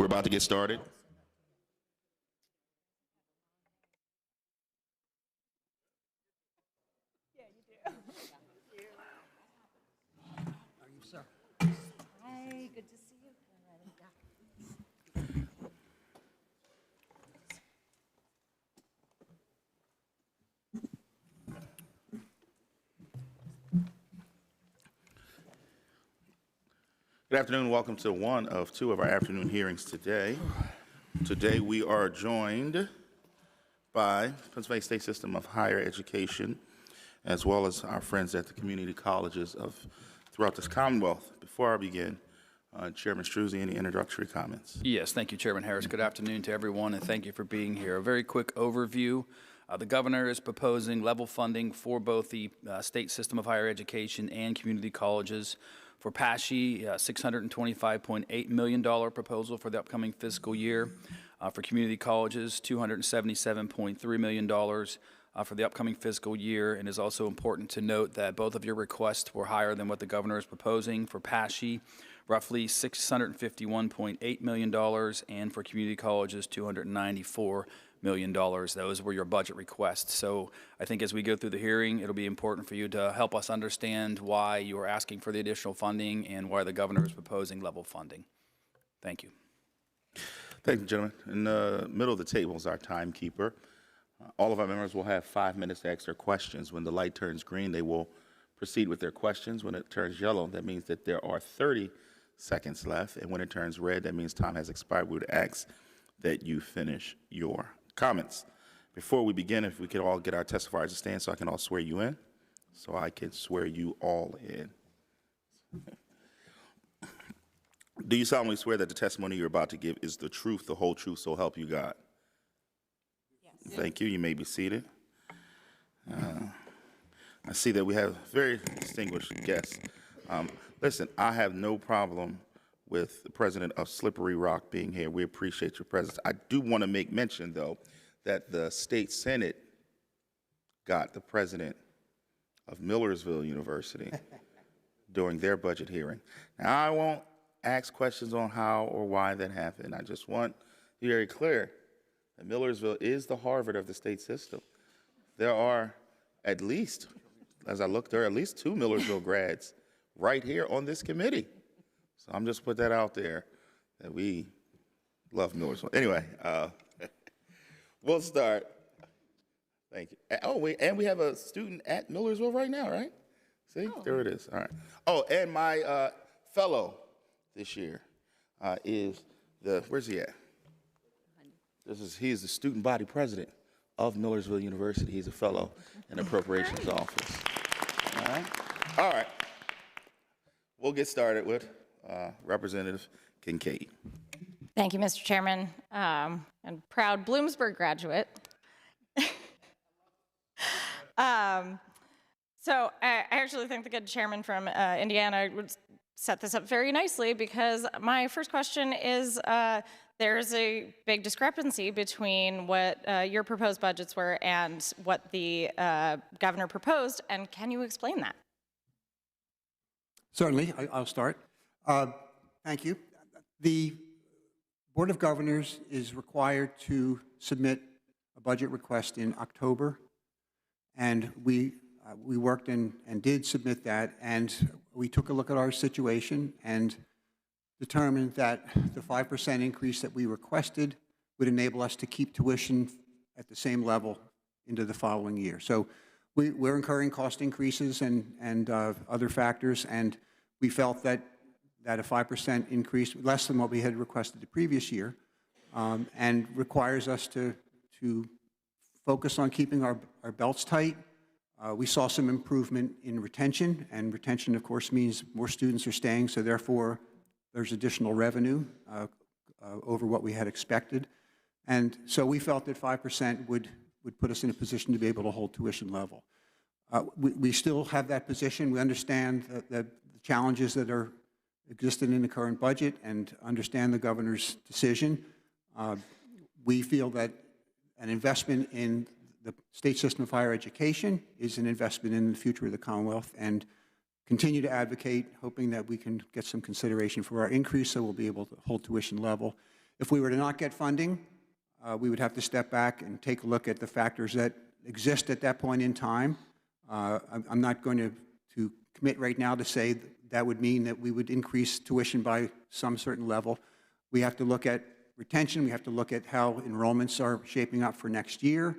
We're about to get started. Are you, sir? Hi, good to see you. Good afternoon. Welcome to one of two of our afternoon hearings today. Today we are joined by Pennsylvania State System of Higher Education, as well as our friends at the community colleges throughout this Commonwealth. Before I begin, Chairman Struzzi, any introductory comments? Yes, thank you, Chairman Harris. Good afternoon to everyone, and thank you for being here. A very quick overview. The governor is proposing level funding for both the State System of Higher Education and community colleges. For PASSHE, $625.8 million proposal for the upcoming fiscal year. For community colleges, $277.3 million for the upcoming fiscal year. And it's also important to note that both of your requests were higher than what the governor is proposing. For PASSHE, roughly $651.8 million, and for community colleges, $294 million. Those were your budget requests. So I think as we go through the hearing, it'll be important for you to help us understand why you are asking for the additional funding and why the governor is proposing level funding. Thank you. Thank you, gentlemen. In the middle of the table is our timekeeper. All of our members will have 5 minutes to ask their questions. When the light turns green, they will proceed with their questions. When it turns yellow, that means that there are 30 seconds left. And when it turns red, that means time has expired. We would ask that you finish your comments. Before we begin, if we could all get our testifiers to stand so I can all swear you in. So I can swear you all in. Do you solemnly swear that the testimony you're about to give is the truth, the whole truth, so help you God? Yes. Thank you. You may be seated. I see that we have very distinguished guests. Listen, I have no problem with the president of Slippery Rock being here. We appreciate your presence. I do want to make mention, though, that the state Senate got the president of Millersville University during their budget hearing. Now, I won't ask questions on how or why that happened. I just want to be very clear that Millersville is the Harvard of the state system. There are at least, as I look, there are at least 2 Millersville grads right here on this committee. So I'm just put that out there that we love Millersville. Anyway, we'll start. Thank you. Oh, wait, and we have a student at Millersville right now, right? See, there it is. All right. Oh, and my fellow this year is where's he at? He's the student body president of Millersville University. He's a fellow in Appropriations office. All right. All right. We'll get started with Representative Kincaid. Thank you, Mr. Chairman. And proud Bloomsburg graduate. So I actually think the good chairman from Indiana would set this up very nicely, because my first question is, there's a big discrepancy between what your proposed budgets were and what the governor proposed, and can you explain that? Certainly, I'll start. Thank you. The Board of Governors is required to submit a budget request in October, and we worked and did submit that, and we took a look at our situation and determined that the 5% increase that we requested would enable us to keep tuition at the same level into the following year. So we're incurring cost increases and other factors, and we felt that a 5% increase, less than what we had requested the previous year, and requires us to focus on keeping our belts tight. We saw some improvement in retention, and retention, of course, means more students are staying, so therefore there's additional revenue over what we had expected. And so we felt that 5% would put us in a position to be able to hold tuition level. We still have that position. We understand the challenges that are existed in the current budget and understand the governor's decision. We feel that an investment in the state system of higher education is an investment in the future of the Commonwealth, and continue to advocate, hoping that we can get some consideration for our increase so we'll be able to hold tuition level. If we were to not get funding, we would have to step back and take a look at the factors that exist at that point in time. I'm not going to commit right now to say that would mean that we would increase tuition by some certain level. We have to look at retention. We have to look at how enrollments are shaping up for next year,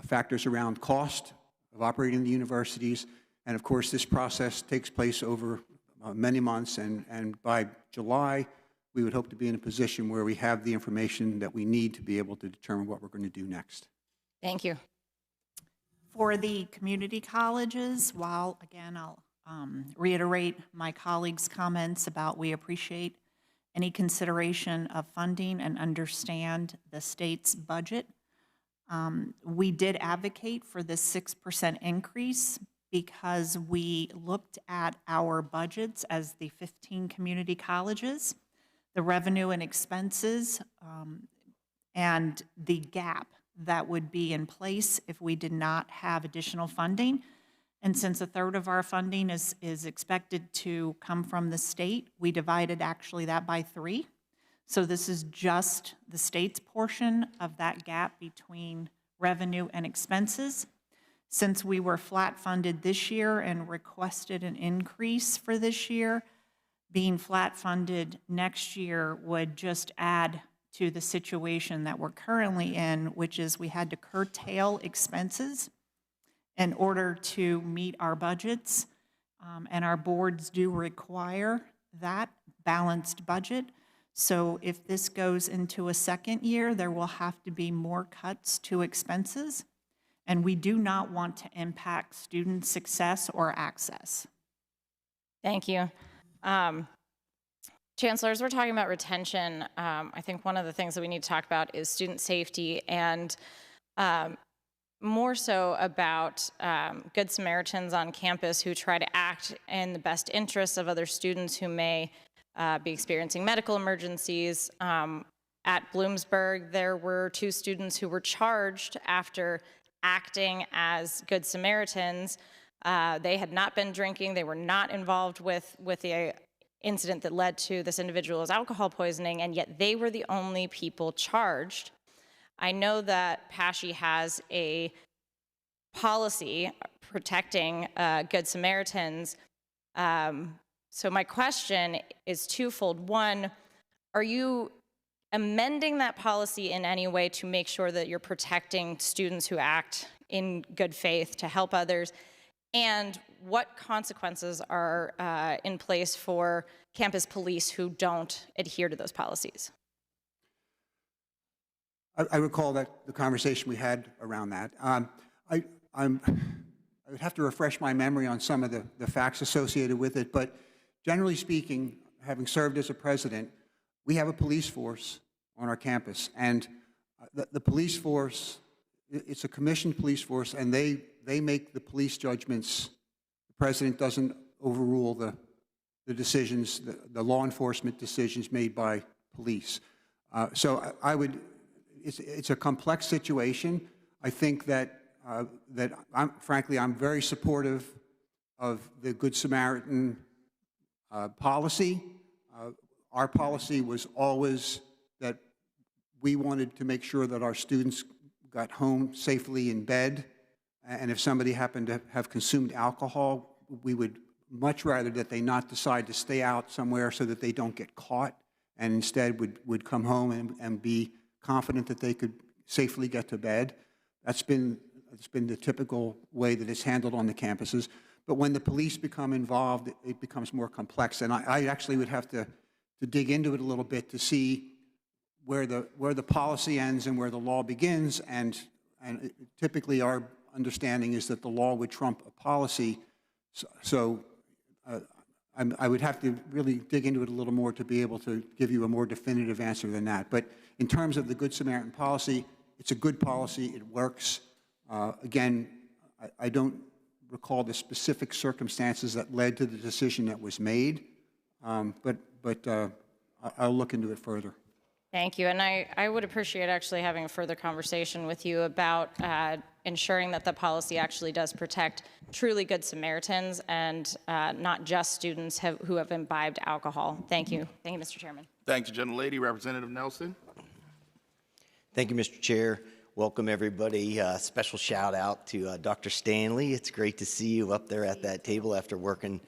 factors around cost of operating the universities. And of course, this process takes place over many months, and by July, we would hope to be in a position where we have the information that we need to be able to determine what we're going to do next. Thank you. For the community colleges, while, again, I'll reiterate my colleagues' comments about we appreciate any consideration of funding and understand the state's budget, we did advocate for this 6% increase because we looked at our budgets as the 15 community colleges, the revenue and expenses, and the gap that would be in place if we did not have additional funding. And since a third of our funding is expected to come from the state, we divided actually that by 3. So this is just the state's portion of that gap between revenue and expenses. Since we were flat funded this year and requested an increase for this year, being flat funded next year would just add to the situation that we're currently in, which is we had to curtail expenses in order to meet our budgets, and our boards do require that balanced budget. So if this goes into a second year, there will have to be more cuts to expenses, and we do not want to impact student success or access. Thank you. Chancellor, as we're talking about retention, I think one of the things that we need to talk about is student safety, and more so about Good Samaritans on campus who try to act in the best interests of other students who may be experiencing medical emergencies. At Bloomsburg, there were 2 students who were charged after acting as Good Samaritans. They had not been drinking. They were not involved with the incident that led to this individual's alcohol poisoning, and yet they were the only people charged. I know that PASSHE has a policy protecting Good Samaritans. So my question is twofold. One, are you amending that policy in any way to make sure that you're protecting students who act in good faith to help others? And what consequences are in place for campus police who don't adhere to those policies? I recall that the conversation we had around that. I would have to refresh my memory on some of the facts associated with it, but generally speaking, having served as a president, we have a police force on our campus, and the police force, it's a commissioned police force, and they make the police judgments. The president doesn't overrule the decisions, the law enforcement decisions made by police. So I would, it's a complex situation. I think that frankly, I'm very supportive of the Good Samaritan policy. Our policy was always that we wanted to make sure that our students got home safely in bed, and if somebody happened to have consumed alcohol, we would much rather that they not decide to stay out somewhere so that they don't get caught, and instead would come home and be confident that they could safely get to bed. It's been the typical way that it's handled on the campuses. But when the police become involved, it becomes more complex. And I actually would have to dig into it a little bit to see where the policy ends and where the law begins. And typically our understanding is that the law would trump a policy. So I would have to really dig into it a little more to be able to give you a more definitive answer than that. But in terms of the Good Samaritan policy, it's a good policy. It works. Again, I don't recall the specific circumstances that led to the decision that was made, but I'll look into it further. Thank you. And I would appreciate actually having a further conversation with you about ensuring that the policy actually does protect truly good Samaritans and not just students who have imbibed alcohol. Thank you. Thank you, Mr. Chairman. Thank you, gentlelady. Representative Nelson. Thank you, Mr. Chair. Welcome, everybody. Special shout out to Dr. Stanley. It's great to see you up there at that table after working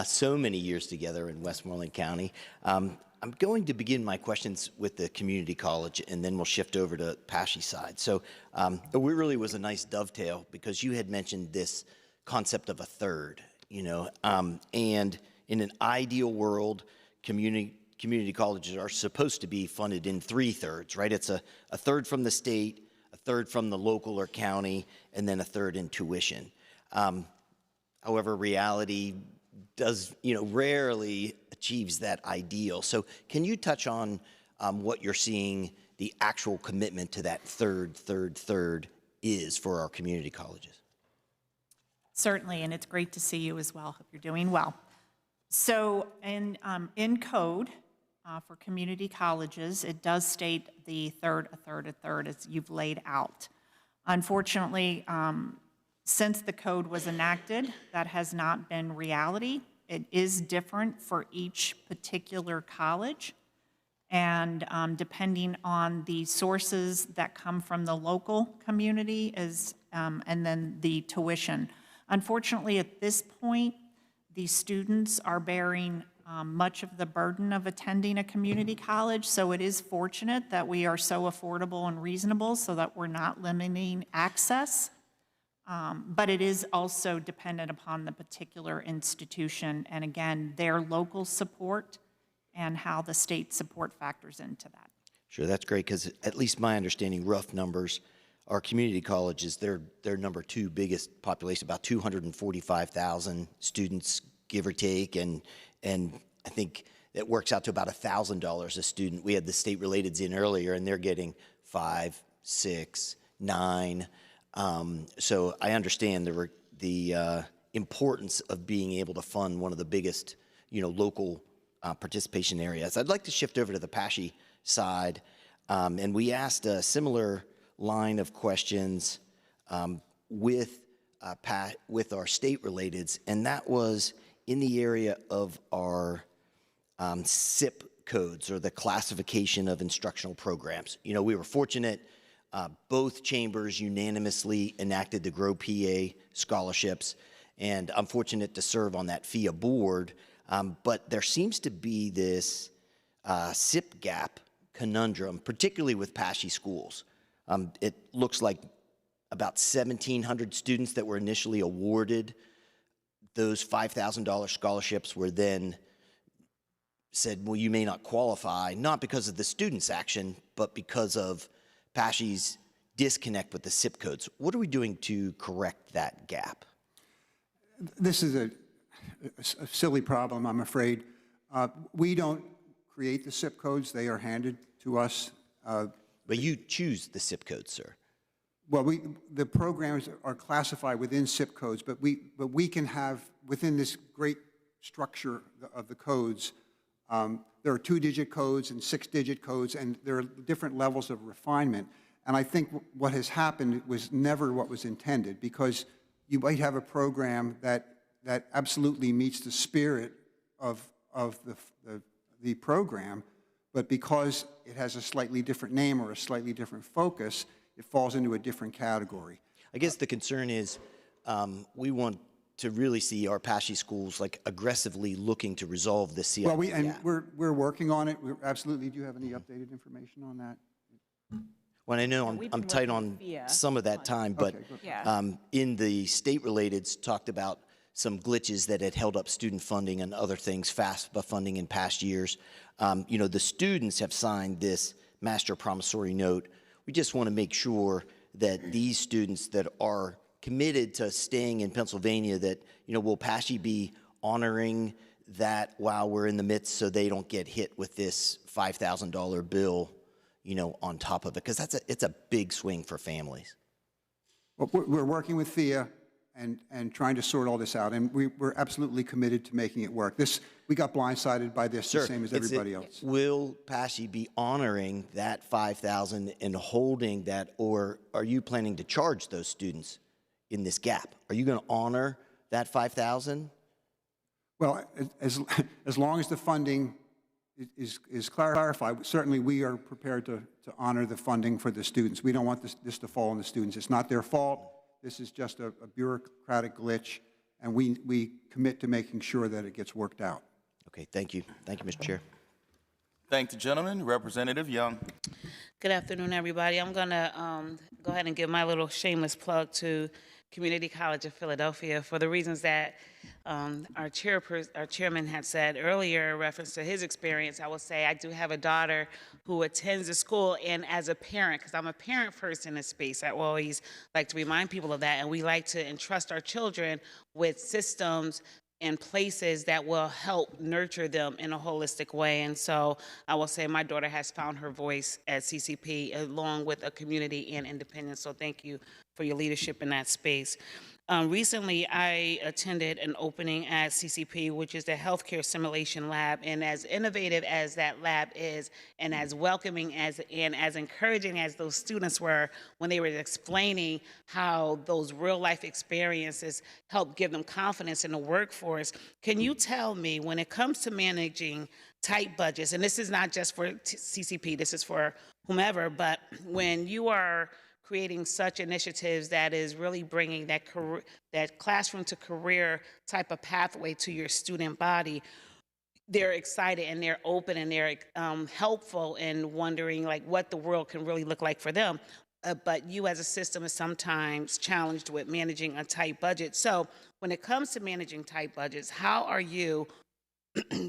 so many years together in Westmoreland County. I'm going to begin my questions with the community college, and then we'll shift over to PASSHE side. So it really was a nice dovetail because you had mentioned this concept of a third, and in an ideal world, community colleges are supposed to be funded in 3/3, right? It's a third from the state, a third from the local or county, and then a third in tuition. However, reality does, rarely achieves that ideal. So can you touch on what you're seeing the actual commitment to that third is for our community colleges? Certainly, and it's great to see you as well. Hope you're doing well. So in code for community colleges, it does state a third, as you've laid out. Unfortunately, since the code was enacted, that has not been reality. It is different for each particular college, and depending on the sources that come from the local community and then the tuition. Unfortunately, at this point, the students are bearing much of the burden of attending a community college, so it is fortunate that we are so affordable and reasonable so that we're not limiting access. But it is also dependent upon the particular institution and, again, their local support and how the state support factors into that. Sure, that's great, because at least my understanding, rough numbers, our community colleges, their number 2 biggest population, about 245,000 students, give or take, and I think it works out to about $1,000 a student. We had the state relateds in earlier, and they're getting 5, 6, 9. So I understand the importance of being able to fund one of the biggest, local participation areas. I'd like to shift over to the PASSHE side, and we asked a similar line of questions with our state relateds, and that was in the area of our SIP codes, or the classification of instructional programs. We were fortunate. Both chambers unanimously enacted the GROW PA scholarships, and I'm fortunate to serve on that FIA board, but there seems to be this SIP gap conundrum, particularly with PASSHE schools. It looks like about 1,700 students that were initially awarded those $5,000 scholarships were then said, well, you may not qualify, not because of the student's action, but because of PASSHE's disconnect with the SIP codes. What are we doing to correct that gap? This is a silly problem, I'm afraid. We don't create the SIP codes. They are handed to us. But you choose the SIP codes, sir. Well, the programs are classified within SIP codes, but we can have, within this great structure of the codes, there are 2-digit codes and 6-digit codes, and there are different levels of refinement. And I think what has happened was never what was intended, because you might have a program that absolutely meets the spirit of the program, but because it has a slightly different name or a slightly different focus, it falls into a different category. I guess the concern is we want to really see our PASSHE schools aggressively looking to resolve this CIP. Well, we're working on it. We absolutely. Do you have any updated information on that? Well, I know I'm tight on some of that time, but in the state relateds talked about some glitches that had held up student funding and other things, FAFSA funding in past years. The students have signed this master promissory note. We just want to make sure that these students that are committed to staying in Pennsylvania, that, will PASSHE be honoring that while we're in the midst, so they don't get hit with this $5,000 bill, on top of it, because it's a big swing for families. Well, we're working with FIA, and trying to sort all this out. And we're absolutely committed to making it work. We got blindsided by this the same as everybody else. Will PASSHE be honoring that 5,000 and holding that, or are you planning to charge those students in this gap? Are you going to honor that 5,000? Well, as long as the funding is clarified, certainly we are prepared to honor the funding for the students. We don't want this to fall on the students. It's not their fault. This is just a bureaucratic glitch, and we commit to making sure that it gets worked out. Okay, thank you. Thank you, Mr. Chair. Thank the gentleman. Representative Young. Good afternoon, everybody. I'm going to go ahead and give my little shameless plug to Community College of Philadelphia for the reasons that our chairman had said earlier in reference to his experience. I will say I do have a daughter who attends the school, and as a parent, because I'm a parent first in this space, I always like to remind people of that, and we like to entrust our children with systems and places that will help nurture them in a holistic way. And so I will say my daughter has found her voice at CCP along with a community and independence. So thank you for your leadership in that space. Recently, I attended an opening at CCP, which is the Healthcare Simulation Lab, and as innovative as that lab is, and as welcoming and as encouraging as those students were when they were explaining how those real-life experiences help give them confidence in the workforce, can you tell me, when it comes to managing tight budgets, and this is not just for CCP, this is for whomever, but when you are creating such initiatives that is really bringing that classroom to career type of pathway to your student body, they're excited and they're open and they're helpful in wondering like what the world can really look like for them. But you as a system is sometimes challenged with managing a tight budget. So when it comes to managing tight budgets, how are your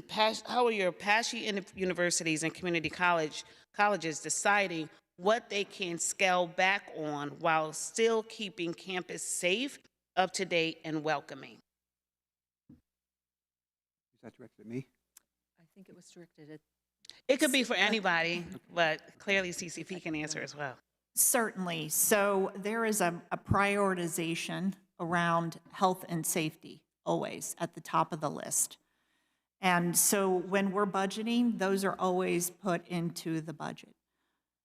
PASSHE universities and community colleges deciding what they can scale back on while still keeping campus safe, up to date, and welcoming? Is that directed at me? I think it was directed at. It could be for anybody, but clearly CCP can answer as well. Certainly. So there is a prioritization around health and safety always at the top of the list. And so when we're budgeting, those are always put into the budget.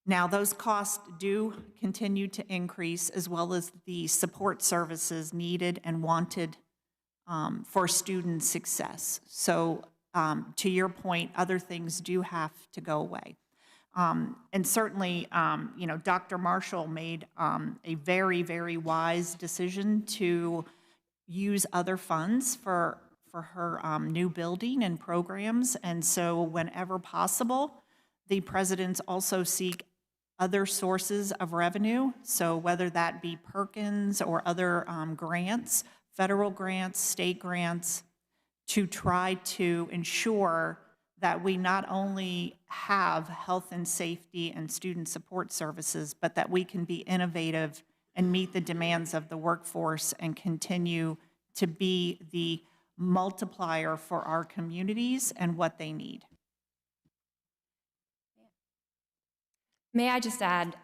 Now, those costs do continue to increase, as well as the support services needed and wanted for student success. So to your point, other things do have to go away. And certainly, Dr. Marshall made a very, very wise decision to use other funds for her new building and programs. And so whenever possible, the presidents also seek other sources of revenue. So whether that be Perkins or other grants, federal grants, state grants, to try to ensure that we not only have health and safety and student support services, but that we can be innovative and meet the demands of the workforce and continue to be the multiplier for our communities and what they need. May I just add,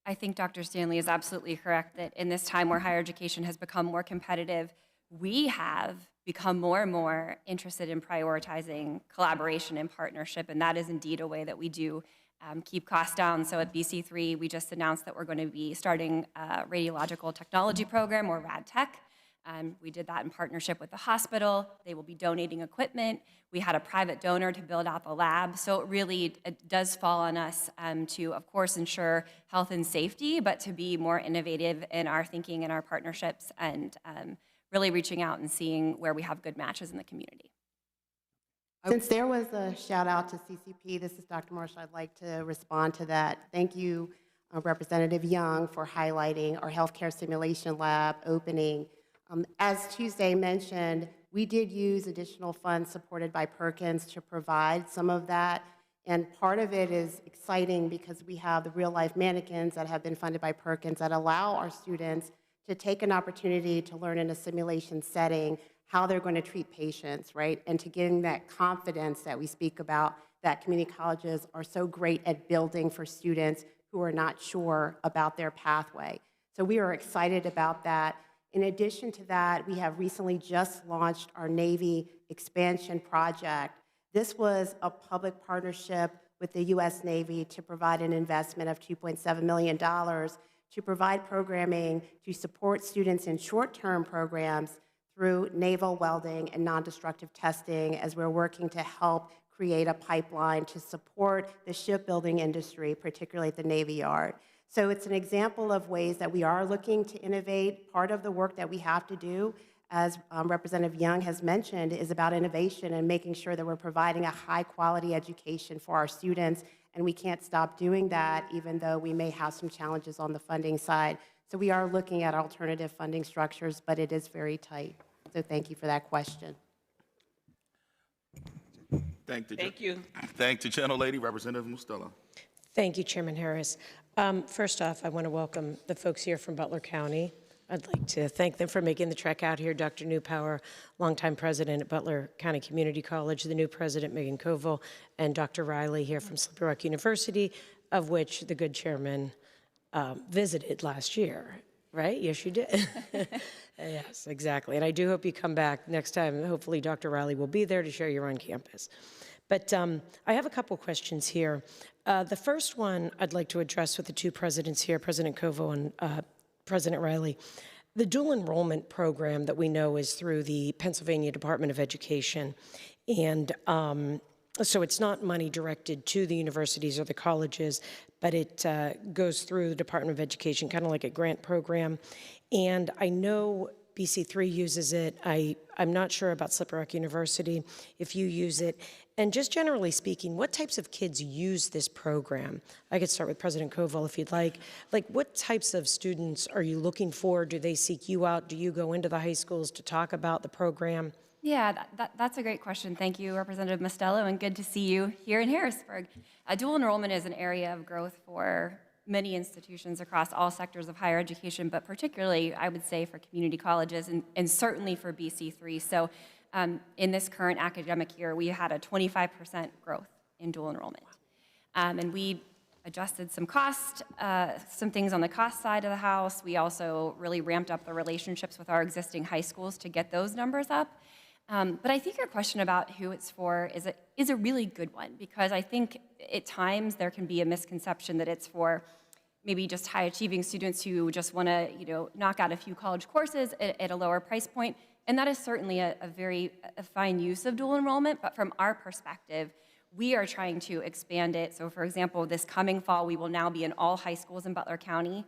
I think Dr. Stanley is absolutely correct that in this time where higher education has become more competitive, we have become more and more interested in prioritizing collaboration and partnership, and that is indeed a way that we do keep costs down. So at BC3, we just announced that we're going to be starting a radiological technology program, or RadTech. We did that in partnership with the hospital. They will be donating equipment. We had a private donor to build out the lab. So it does fall on us to, of course, ensure health and safety, but to be more innovative in our thinking and our partnerships, and really reaching out and seeing where we have good matches in the community. Since there was a shout out to CCP, this is Dr. Marshall, I'd like to respond to that. Thank you, Representative Young, for highlighting our healthcare simulation lab opening. As Tuesday mentioned, we did use additional funds supported by Perkins to provide some of that. And part of it is exciting because we have the real-life mannequins that have been funded by Perkins that allow our students to take an opportunity to learn in a simulation setting how they're going to treat patients, right? And to gain that confidence that we speak about that community colleges are so great at building for students who are not sure about their pathway. So we are excited about that. In addition to that, we have recently just launched our Navy expansion project. This was a public partnership with the U.S. Navy to provide an investment of $2.7 million to provide programming to support students in short-term programs through naval welding and non-destructive testing, as we're working to help create a pipeline to support the shipbuilding industry, particularly at the Navy Yard. So it's an example of ways that we are looking to innovate. Part of the work that we have to do, as Representative Young has mentioned, is about innovation and making sure that we're providing a high-quality education for our students, and we can't stop doing that, even though we may have some challenges on the funding side. So we are looking at alternative funding structures, but it is very tight. So thank you for that question. Thank you. Thank the gentlelady, Representative Mustela. Thank you, Chairman Harris. First off, I want to welcome the folks here from Butler County. I'd like to thank them for making the trek out here. Dr. Newpower, longtime president at Butler County Community College, the new president, Megan Koval, and Dr. Riley here from Slippery Rock University, of which the good chairman visited last year, right? Yes, you did. Yes, exactly. And I do hope you come back next time. Hopefully, Dr. Riley will be there to share your on campus. But I have a couple questions here. The first one I'd like to address with the two presidents here, President Koval and President Riley. The dual enrollment program that we know is through the Pennsylvania Department of Education. And so it's not money directed to the universities or the colleges, but it goes through the Department of Education, kind of like a grant program. And I know BC3 uses it. I'm not sure about Slippery Rock University, if you use it. And just generally speaking, what types of kids use this program? I could start with President Koval if you'd like. Like, what types of students are you looking for? Do they seek you out? Do you go into the high schools to talk about the program? Yeah, that's a great question. Thank you, Representative Mostello, and good to see you here in Harrisburg. Dual enrollment is an area of growth for many institutions across all sectors of higher education, but particularly, I would say, for community colleges and certainly for BC3. So in this current academic year, we had a 25% growth in dual enrollment. And we adjusted some some things on the cost side of the house. We also really ramped up the relationships with our existing high schools to get those numbers up. But I think your question about who it's for is a really good one, because I think at times there can be a misconception that it's for maybe just high-achieving students who just want to, knock out a few college courses at a lower price point. And that is certainly a very fine use of dual enrollment. But from our perspective, we are trying to expand it. So, for example, this coming fall, we will now be in all high schools in Butler County.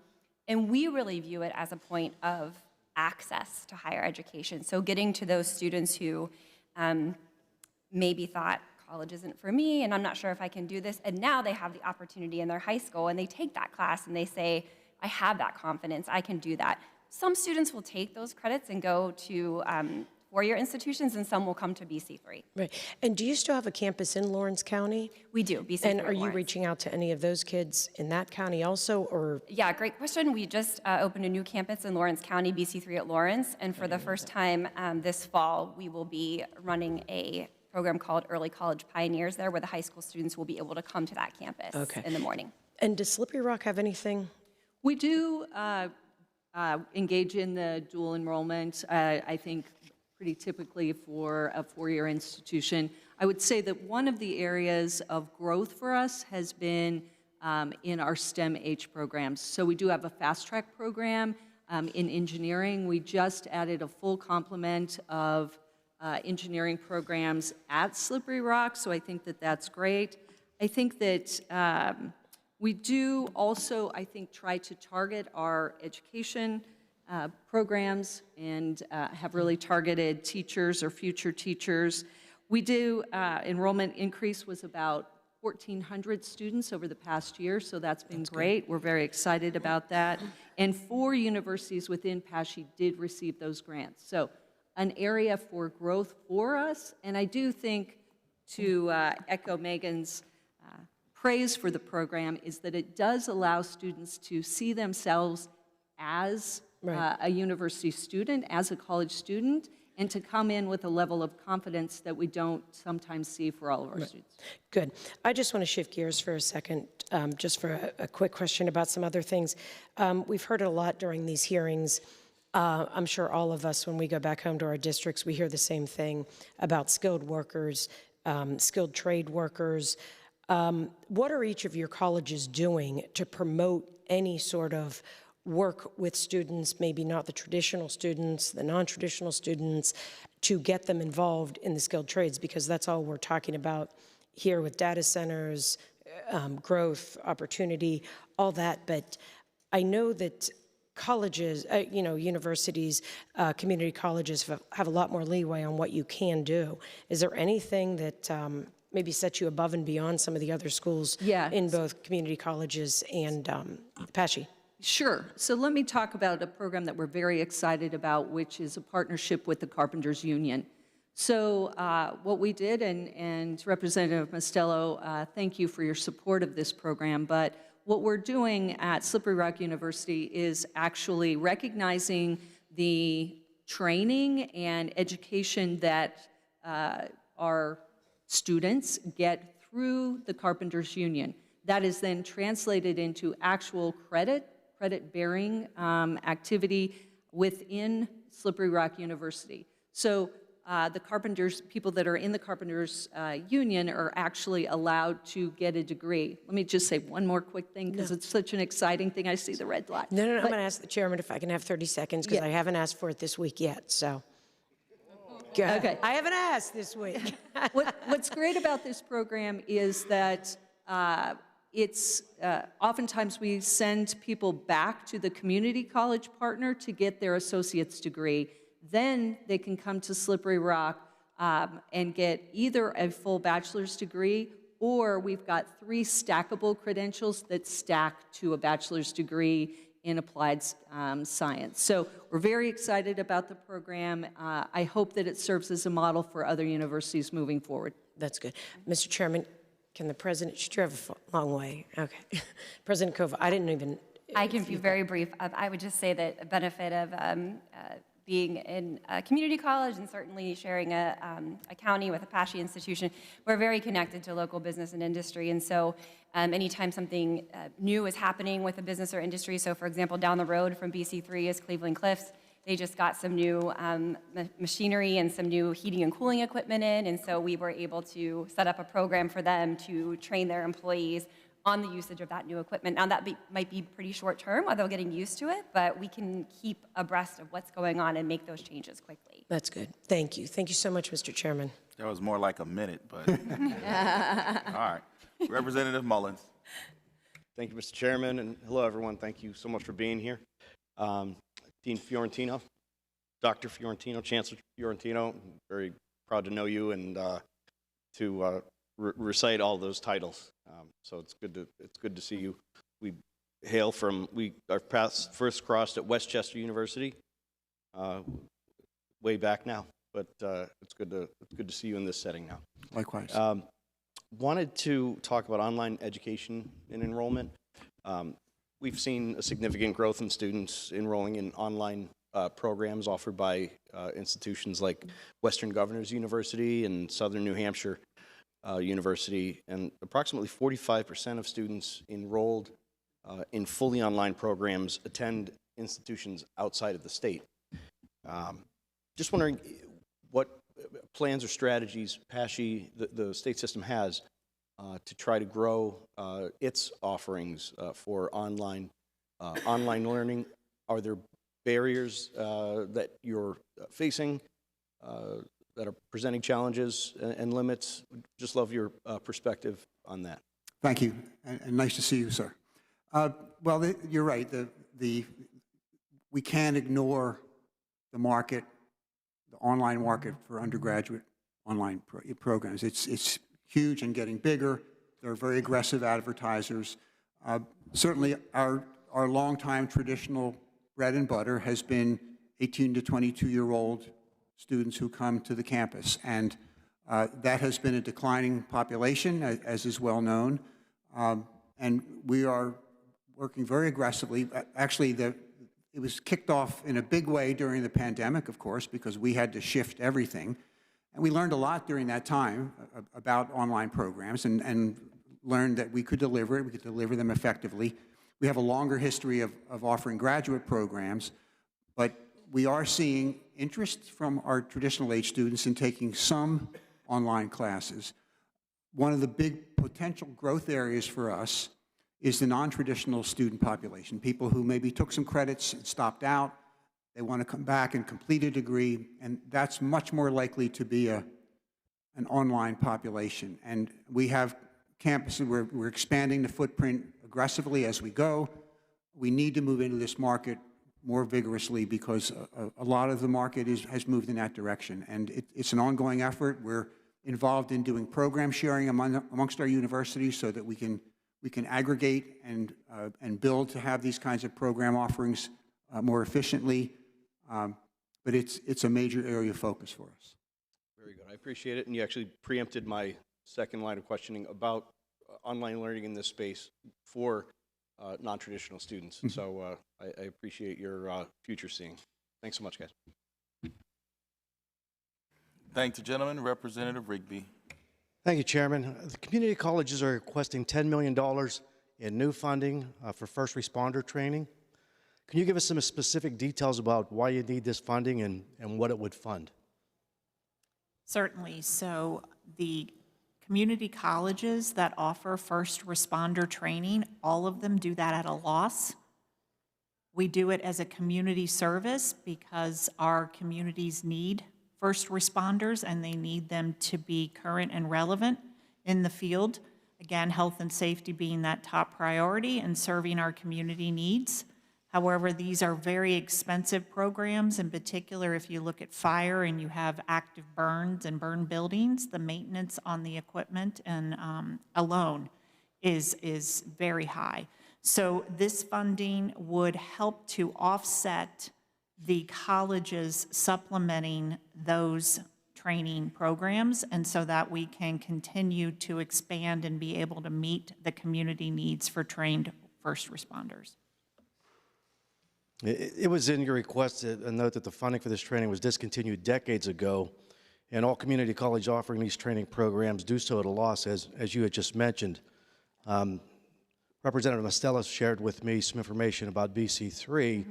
And we really view it as a point of access to higher education. So getting to those students who maybe thought, college isn't for me, and I'm not sure if I can do this, and now they have the opportunity in their high school, and they take that class, and they say, I have that confidence, I can do that. Some students will take those credits and go to four-year institutions, and some will come to BC3. Right. And do you still have a campus in Lawrence County? We do, BC3 And are you Lawrence. reaching out to any of those kids in that county also, or? Yeah, great question. We just opened a new campus in Lawrence County, BC3 at Lawrence, and for the first time this fall, we will be running a program called Early College Pioneers there, where the high school students will be able to come to that campus in the morning. And does Slippery Rock have anything? We do engage in the dual enrollment, I think pretty typically for a four-year institution. I would say that one of the areas of growth for us has been in our STEM-H programs. So we do have a fast-track program in engineering. We just added a full complement of engineering programs at Slippery Rock, so I think that that's great. I think that we do also, I think, try to target our education programs and have really targeted teachers or future teachers. We do, enrollment increase was about 1,400 students over the past year, so that's been great. We're very excited about that. And 4 universities within PASSHE did receive those grants. So an area for growth for us, and I do think, to echo Megan's praise for the program, is that it does allow students to see themselves as a university student, as a college student, and to come in with a level of confidence that we don't sometimes see for all of our students. Good. I just want to shift gears for a second, just for a quick question about some other things. We've heard it a lot during these hearings. I'm sure all of us, when we go back home to our districts, we hear the same thing about skilled workers, skilled trade workers. What are each of your colleges doing to promote any sort of work with students, maybe not the traditional students, the non-traditional students, to get them involved in the skilled trades? Because that's all we're talking about here with data centers, growth, opportunity, all that. But I know that colleges, universities, community colleges have a lot more leeway on what you can do. Is there anything that maybe sets you above and beyond some of the other schools in both community colleges and PASSHE? Sure. So let me talk about a program that we're very excited about, which is a partnership with the Carpenters Union. So what we did, and Representative Mostello, thank you for your support of this program, but what we're doing at Slippery Rock University is actually recognizing the training and education that our students get through the Carpenters Union. That is then translated into actual credit-bearing activity within Slippery Rock University. So the Carpenters, people that are in the Carpenters Union are actually allowed to get a degree. Let me just say one more quick thing, because it's such an exciting thing. I see the red light. No, I'm going to ask the chairman if I can have 30 seconds, because I haven't asked for it this week yet, so. Okay. I haven't asked this week. What's great about this program is that it's oftentimes we send people back to the community college partner to get their associate's degree. Then they can come to Slippery Rock and get either a full bachelor's degree, or we've got 3 stackable credentials that stack to a bachelor's degree in applied science. So we're very excited about the program. I hope that it serves as a model for other universities moving forward. That's good. Mr. Chairman, can the president, should you have a long way? Okay. President Kova, I didn't even. I can be very brief. I would just say that a benefit of being in a community college and certainly sharing a county with a PASSHE institution, we're very connected to local business and industry. And so anytime something new is happening with a business or industry, so for example, down the road from BC3 is Cleveland Cliffs. They just got some new machinery and some new heating and cooling equipment in, and so we were able to set up a program for them to train their employees on the usage of that new equipment. Now that might be pretty short term while they're getting used to it, but we can keep abreast of what's going on and make those changes quickly. That's good. Thank you. Thank you so much, Mr. Chairman. That was more like a minute, but all right. Representative Mullins. Thank you, Mr. Chairman, and hello, everyone. Thank you so much for being here. Dean Fiorentino, Dr. Fiorentino, Chancellor Fiorentino, I'm very proud to know you and to recite all those titles. So it's good to see you. We hail from, our paths first crossed at Westchester University way back now, but it's good to see you in this setting now. Likewise. Wanted to talk about online education and enrollment. We've seen a significant growth in students enrolling in online programs offered by institutions like Western Governors University and Southern New Hampshire University, and approximately 45% of students enrolled in fully online programs attend institutions outside of the state. Just wondering what plans or strategies PASSHE, the state system, has to try to grow its offerings for online learning. Are there barriers that you're facing that are presenting challenges and limits? Just love your perspective on that. Thank you, and nice to see you, sir. Well, you're right. We can't ignore the market, the online market for undergraduate online programs. It's huge and getting bigger. They're very aggressive advertisers. Certainly, our longtime traditional bread and butter has been 18 to 22-year-old students who come to the campus, and that has been a declining population, as is well known, and we are working very aggressively. Actually, it was kicked off in a big way during the pandemic, of course, because we had to shift everything, and we learned a lot during that time about online programs, and learned that we could deliver it, we could deliver them effectively. We have a longer history of offering graduate programs, but we are seeing interest from our traditional age students in taking some online classes. One of the big potential growth areas for us is the non-traditional student population, people who maybe took some credits and stopped out. They want to come back and complete a degree, and that's much more likely to be an online population. And we have campuses, we're expanding the footprint aggressively as we go. We need to move into this market more vigorously because a lot of the market has moved in that direction. And it's an ongoing effort. We're involved in doing program sharing amongst our universities so that we can aggregate and build to have these kinds of program offerings more efficiently. But it's a major area of focus for us. Very good. I appreciate it. And you actually preempted my second line of questioning about online learning in this space for non-traditional students. So I appreciate your future seeing. Thanks so much, guys. Thank the gentleman. Representative Rigby. Thank you, Chairman. The community colleges are requesting $10 million in new funding for first responder training. Can you give us some specific details about why you need this funding and what it would fund? Certainly. So the community colleges that offer first responder training, all of them do that at a loss. We do it as a community service because our communities need first responders and they need them to be current and relevant in the field. Again, health and safety being that top priority and serving our community needs. However, these are very expensive programs. In particular, if you look at fire and you have active burns and burned buildings, the maintenance on the equipment and alone is very high. So this funding would help to offset the colleges supplementing those training programs, and so that we can continue to expand and be able to meet the community needs for trained first responders. It was in your request a note that the funding for this training was discontinued decades ago, and all community colleges offering these training programs do so at a loss, as you had just mentioned. Representative Mastella shared with me some information about BC3,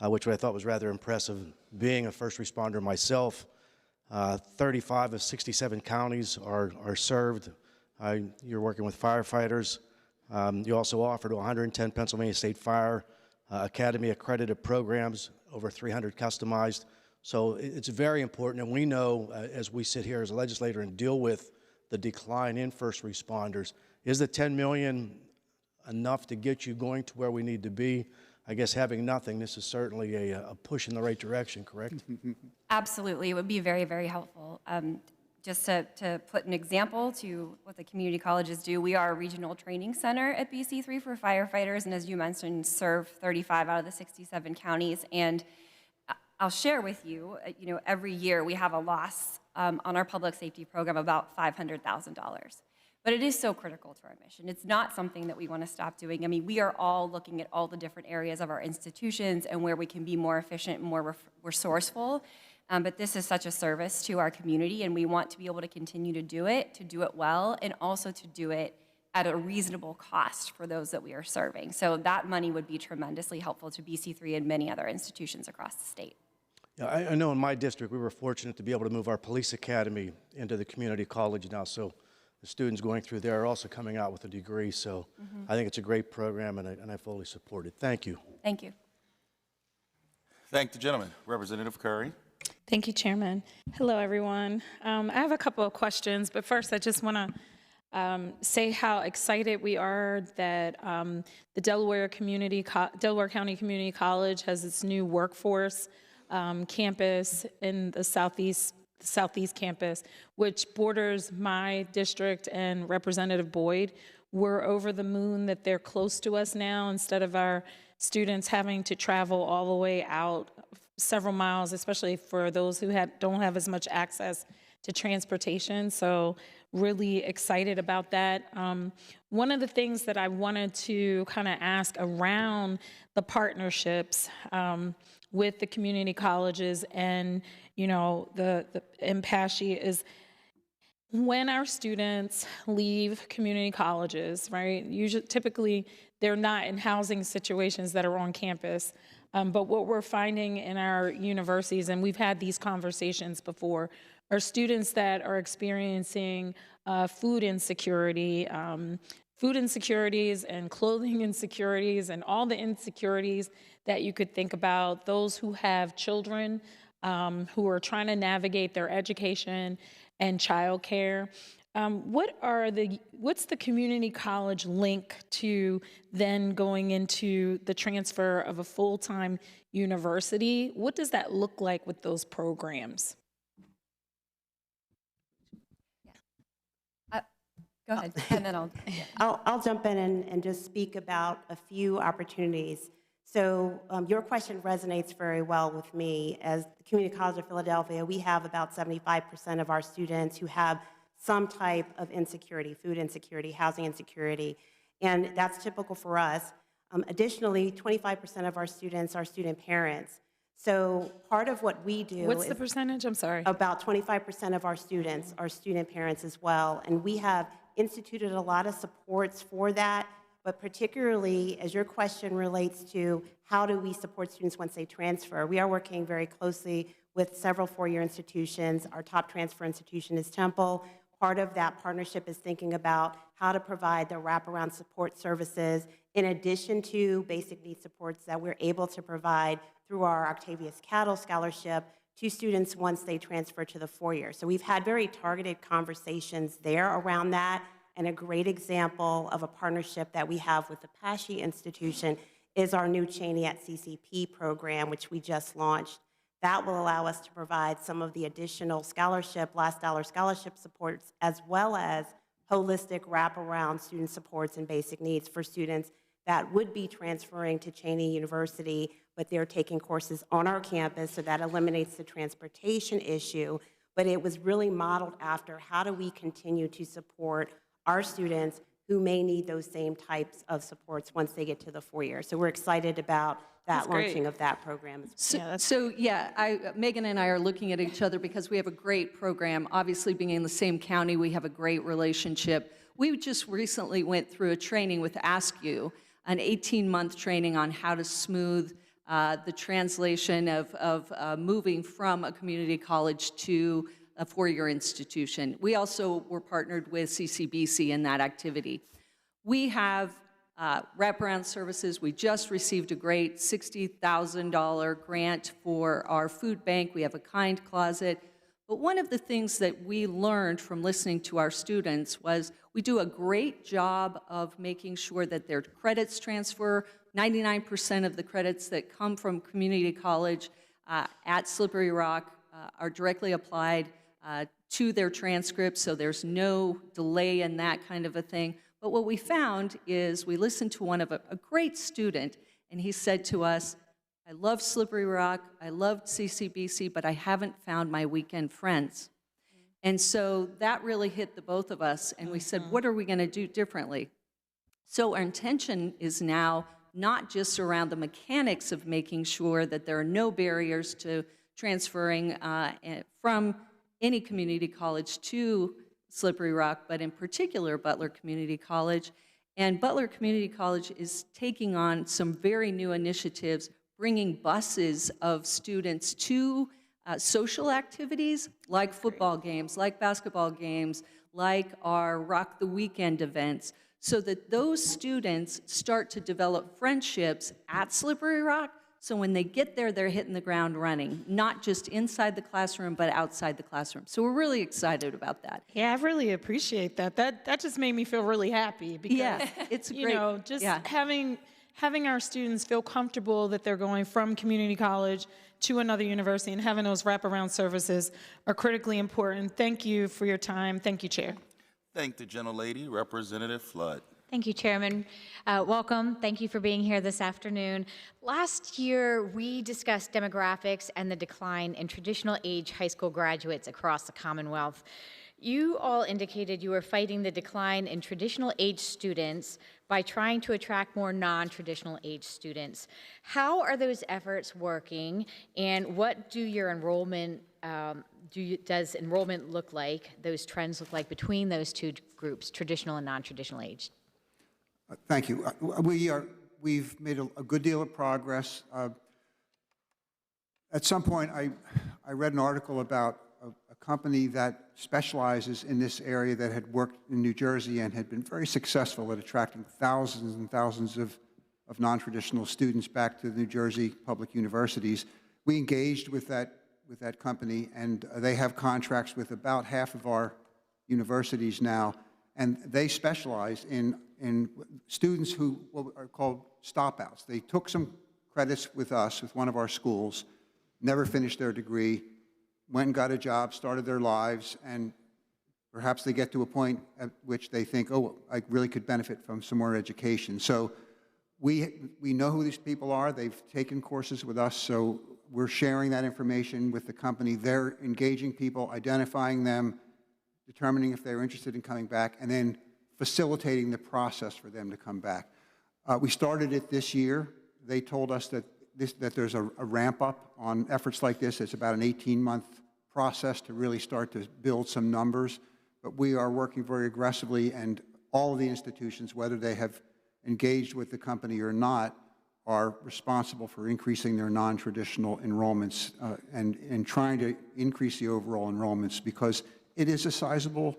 which I thought was rather impressive. Being a first responder myself, 35 of 67 counties are served. You're working with firefighters. You also offer to 110 Pennsylvania State Fire Academy accredited programs, over 300 customized. So it's very important, and we know as we sit here as a legislator and deal with the decline in first responders, is the $10 million enough to get you going to where we need to be? I guess having nothing, this is certainly a push in the right direction, correct? Absolutely, it would be very, very helpful. Just to put an example to what the community colleges do, we are a regional training center at BC3 for firefighters, and as you mentioned, serve 35 out of the 67 counties. And I'll share with you, every year we have a loss on our public safety program about $500,000. But it is so critical to our mission. It's not something that we want to stop doing. I mean, we are all looking at all the different areas of our institutions and where we can be more efficient and more resourceful. But this is such a service to our community, and we want to be able to continue to do it well, and also to do it at a reasonable cost for those that we are serving. So that money would be tremendously helpful to BC3 and many other institutions across the state. Yeah, I know in my district we were fortunate to be able to move our police academy into the community college now, so the students going through there are also coming out with a degree. So I think it's a great program, and I fully support it. Thank you. Thank you. Thank the gentleman. Representative Curry. Thank you, Chairman. Hello, everyone. I have a couple of questions, but first I just want to say how excited we are that the Delaware County Community College has its new workforce campus in the Southeast campus, which borders my district and Representative Boyd. We're over the moon that they're close to us now, instead of our students having to travel all the way out several miles, especially for those who don't have as much access to transportation. So really excited about that. One of the things that I wanted to kind of ask around the partnerships with the community colleges and the PASSHE is, when our students leave community colleges, right? Typically, they're not in housing situations that are on campus. But what we're finding in our universities, and we've had these conversations before, are students that are experiencing food insecurity, food insecurities and clothing insecurities and all the insecurities that you could think about, those who have children who are trying to navigate their education and childcare. What's the community college link to then going into the transfer of a full-time university? What does that look like with those programs? Go ahead, and then I'll jump in and just speak about a few opportunities. So your question resonates very well with me. As the Community College of Philadelphia, we have about 75% of our students who have some type of insecurity, food insecurity, housing insecurity, and that's typical for us. Additionally, 25% of our students are student parents. So part of what we do What's the percentage? I'm sorry. About 25% of our students are student parents as well, and we have instituted a lot of supports for that, but particularly as your question relates to how do we support students once they transfer, we are working very closely with several four-year institutions. Our top transfer institution is Temple. Part of that partnership is thinking about how to provide the wraparound support services in addition to basic needs supports that we're able to provide through our Octavius Cattle Scholarship to students once they transfer to the four-year. So we've had very targeted conversations there around that, and a great example of a partnership that we have with the PASSHE institution is our new Cheney at CCP program, which we just launched. That will allow us to provide some of the additional scholarship, last dollar scholarship supports, as well as holistic wraparound student supports and basic needs for students that would be transferring to Cheney University, but they're taking courses on our campus, so that eliminates the transportation issue. But it was really modeled after how do we continue to support our students who may need those same types of supports once they get to the four-year. So we're excited about that launching of that program. Megan and I are looking at each other because we have a great program. Obviously, being in the same county, we have a great relationship. We just recently went through a training with Ask You, an 18-month training on how to smooth the translation of moving from a community college to a four-year institution. We also were partnered with CCBC in that activity. We have wraparound services. We just received a great $60,000 grant for our food bank. We have a kind closet. But one of the things that we learned from listening to our students was we do a great job of making sure that their credits transfer. 99% of the credits that come from community college at Slippery Rock are directly applied to their transcripts, so there's no delay in that kind of a thing. But what we found is we listened to one of a great student, and he said to us, I love Slippery Rock, I loved CCBC, but I haven't found my weekend friends. And so that really hit the both of us, and we said, what are we going to do differently? So our intention is now not just around the mechanics of making sure that there are no barriers to transferring from any community college to Slippery Rock, but in particular Butler Community College. And Butler Community College is taking on some very new initiatives, bringing buses of students to social activities like football games, like basketball games, like our Rock the Weekend events, so that those students start to develop friendships at Slippery Rock. So when they get there, they're hitting the ground running, not just inside the classroom, but outside the classroom. So we're really excited about that. Yeah, I really appreciate that. That just made me feel really happy because, it's you great. know, just having our students feel comfortable that they're going from community college to another university and having those wraparound services are critically important. Thank you for your time. Thank you, Chair. Thank the gentlelady, Representative Flood. Thank you, Chairman. Welcome. Thank you for being here this afternoon. Last year, we discussed demographics and the decline in traditional age high school graduates across the Commonwealth. You all indicated you were fighting the decline in traditional age students by trying to attract more non-traditional age students. How are those efforts working, and what do your enrollment does enrollment look like, those trends look like between those two groups, traditional and non-traditional age? Thank you. We've made a good deal of progress. At some point, I read an article about a company that specializes in this area that had worked in New Jersey and had been very successful at attracting thousands and thousands of non-traditional students back to the New Jersey public universities. We engaged with that company, and they have contracts with about half of our universities now, and they specialize in students who are called stop-outs. They took some credits with us, with one of our schools, never finished their degree, went and got a job, started their lives, and perhaps they get to a point at which they think, oh, I really could benefit from some more education. So we know who these people are. They've taken courses with us, so we're sharing that information with the company. They're engaging people, identifying them, determining if they're interested in coming back, and then facilitating the process for them to come back. We started it this year. They told us that there's a ramp up on efforts like this. It's about an 18-month process to really start to build some numbers. But we are working very aggressively, and all of the institutions, whether they have engaged with the company or not, are responsible for increasing their non-traditional enrollments and trying to increase the overall enrollments, because it is a sizable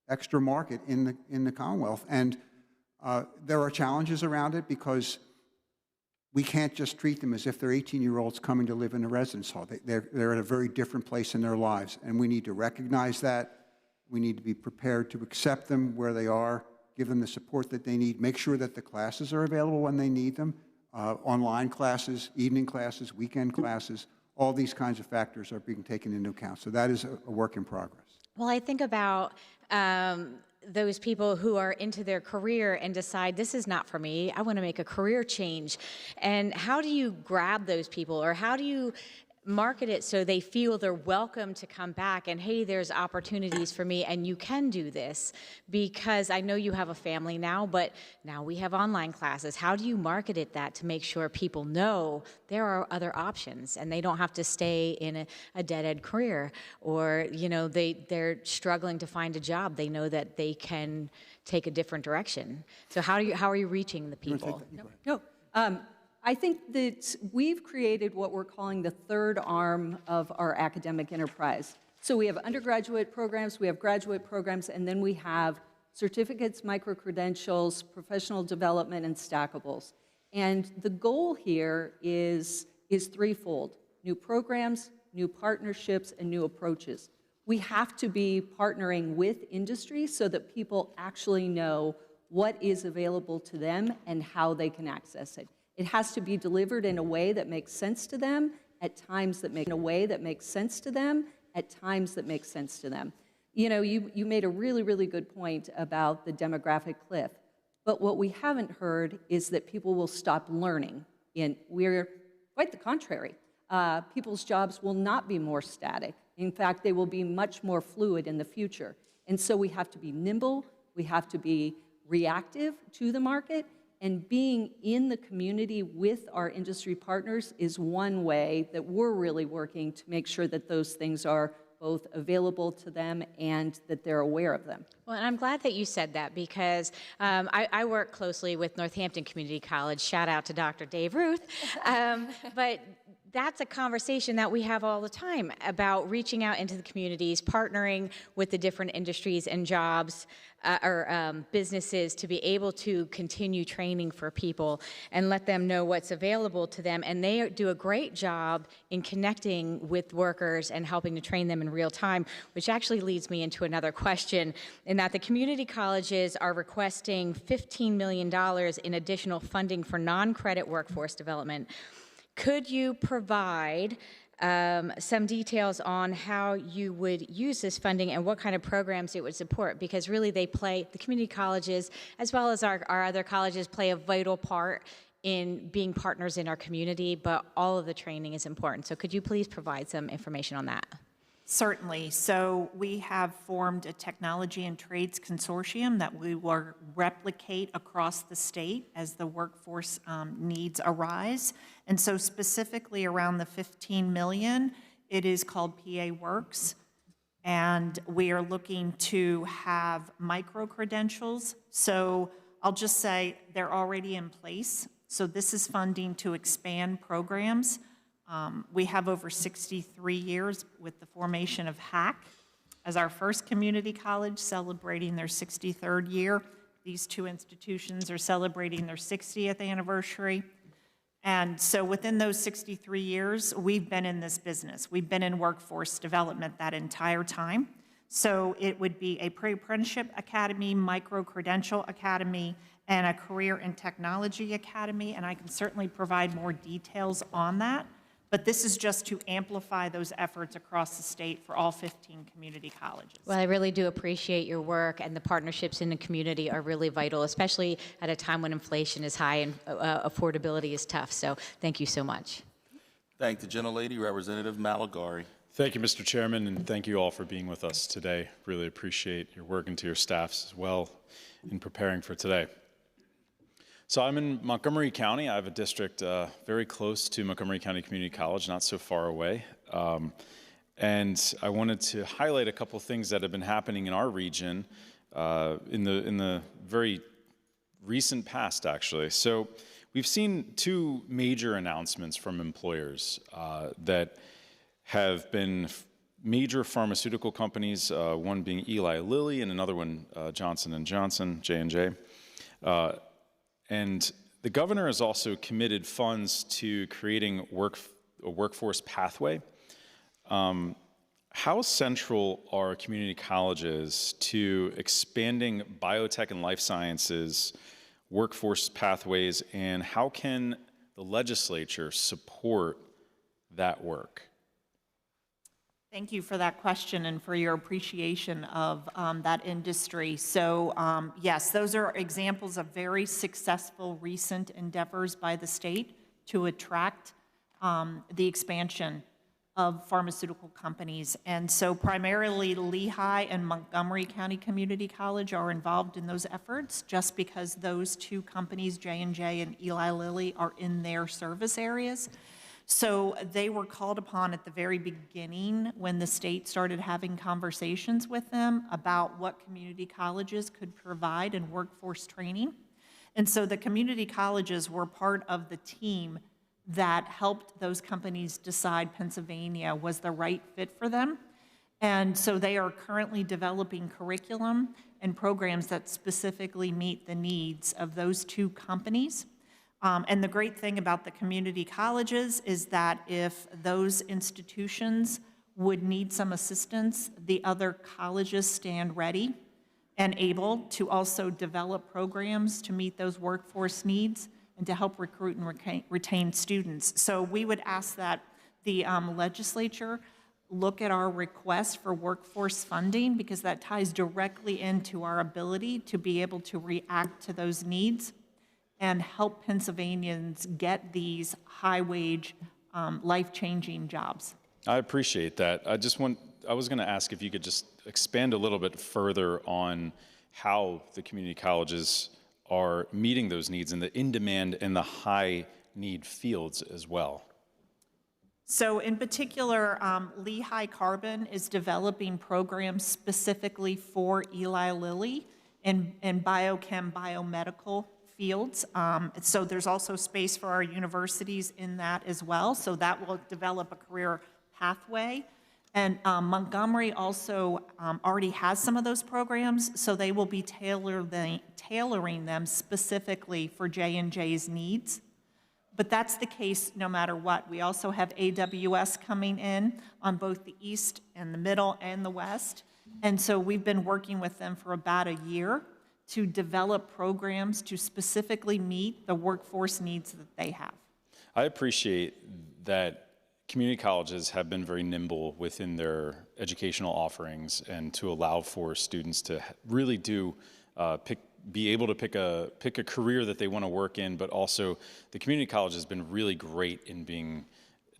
extra market in the Commonwealth. And there are challenges around it, because we can't just treat them as if they're 18-year-olds coming to live in a residence hall. They're at a very different place in their lives, and we need to recognize that. We need to be prepared to accept them where they are, give them the support that they need, make sure that the classes are available when they need them, online classes, evening classes, weekend classes. All these kinds of factors are being taken into account. So that is a work in progress. Well, I think about those people who are into their career and decide, this is not for me, I want to make a career change. And how do you grab those people, or how do you market it so they feel they're welcome to come back and, hey, there's opportunities for me and you can do this? Because I know you have a family now, but now we have online classes. How do you market it that to make sure people know there are other options and they don't have to stay in a dead-end career, or, you know, they're struggling to find a job. They know that they can take a different direction. So how are you reaching the people? No. I think that we've created what we're calling the third arm of our academic enterprise. So we have undergraduate programs, we have graduate programs, and then we have certificates, micro-credentials, professional development, and stackables. And the goal here is threefold: new programs, new partnerships, and new approaches. We have to be partnering with industry so that people actually know what is available to them and how they can access it. It has to be delivered in a way that makes sense to them, at times that make sense to them. You know, you made a really, really good point about the demographic cliff. But what we haven't heard is that people will stop learning. We're quite the contrary. People's jobs will not be more static. In fact, they will be much more fluid in the future. And so we have to be nimble, we have to be reactive to the market, and being in the community with our industry partners is one way that we're really working to make sure that those things are both available to them and that they're aware of them. Well, and I'm glad that you said that, because I work closely with Northampton Community College. Shout out to Dr. Dave Ruth. But that's a conversation that we have all the time about reaching out into the communities, partnering with the different industries and jobs or businesses to be able to continue training for people and let them know what's available to them. And they do a great job in connecting with workers and helping to train them in real time, which actually leads me into another question, in that the community colleges are requesting $15 million in additional funding for non-credit workforce development. Could you provide some details on how you would use this funding and what kind of programs it would support? Because really the community colleges, as well as our other colleges, play a vital part in being partners in our community, but all of the training is important. So could you please provide some information on that? Certainly. So we have formed a technology and trades consortium that we will replicate across the state as the workforce needs arise. And so specifically around the $15 million, it is called PA Works. And we are looking to have micro-credentials. So I'll just say they're already in place. So this is funding to expand programs. We have over 63 years with the formation of HAC as our first community college, celebrating their 63rd year. These two institutions are celebrating their 60th anniversary. And so within those 63 years, we've been in this business. We've been in workforce development that entire time. So it would be a pre-apprenticeship academy, micro-credential academy, and a career and technology academy, and I can certainly provide more details on that. But this is just to amplify those efforts across the state for all 15 community colleges. Well, I really do appreciate your work, and the partnerships in the community are really vital, especially at a time when inflation is high and affordability is tough. So thank you so much. Thank the gentlelady, Representative Malagari. Thank you, Mr. Chairman, and thank you all for being with us today. Really appreciate your work, and to your staffs as well in preparing for today. So I'm in Montgomery County. I have a district very close to Montgomery County Community College, not so far away. And I wanted to highlight a couple things that have been happening in our region in the very recent past, actually. So we've seen two major announcements from employers that have been major pharmaceutical companies, one being Eli Lilly and another one Johnson & Johnson, J&J. And the governor has also committed funds to creating a workforce pathway. How central are community colleges to expanding biotech and life sciences workforce pathways, and how can the legislature support that work? Thank you for that question and for your appreciation of that industry. So yes, those are examples of very successful recent endeavors by the state to attract the expansion of pharmaceutical companies. And so primarily Lehigh and Montgomery County Community College are involved in those efforts just because those two companies, J&J and Eli Lilly, are in their service areas. So they were called upon at the very beginning when the state started having conversations with them about what community colleges could provide in workforce training. And so the community colleges were part of the team that helped those companies decide Pennsylvania was the right fit for them. And so they are currently developing curriculum and programs that specifically meet the needs of those two companies. And the great thing about the community colleges is that if those institutions would need some assistance, the other colleges stand ready and able to also develop programs to meet those workforce needs and to help recruit and retain students. So we would ask that the legislature look at our request for workforce funding, because that ties directly into our ability to be able to react to those needs and help Pennsylvanians get these high-wage, life-changing jobs. I appreciate that. I was going to ask if you could just expand a little bit further on how the community colleges are meeting those needs in the in-demand and the high-need fields as well. So in particular, Lehigh Carbon is developing programs specifically for Eli Lilly in biochem, biomedical fields. So there's also space for our universities in that as well. So that will develop a career pathway. And Montgomery also already has some of those programs, so they will be tailoring them specifically for J&J's needs. But that's the case no matter what. We also have AWS coming in on both the east and the middle and the west. And so we've been working with them for about a year to develop programs to specifically meet the workforce needs that they have. I appreciate that community colleges have been very nimble within their educational offerings and to allow for students to really be able to pick a career that they want to work in, but also the community college has been really great in being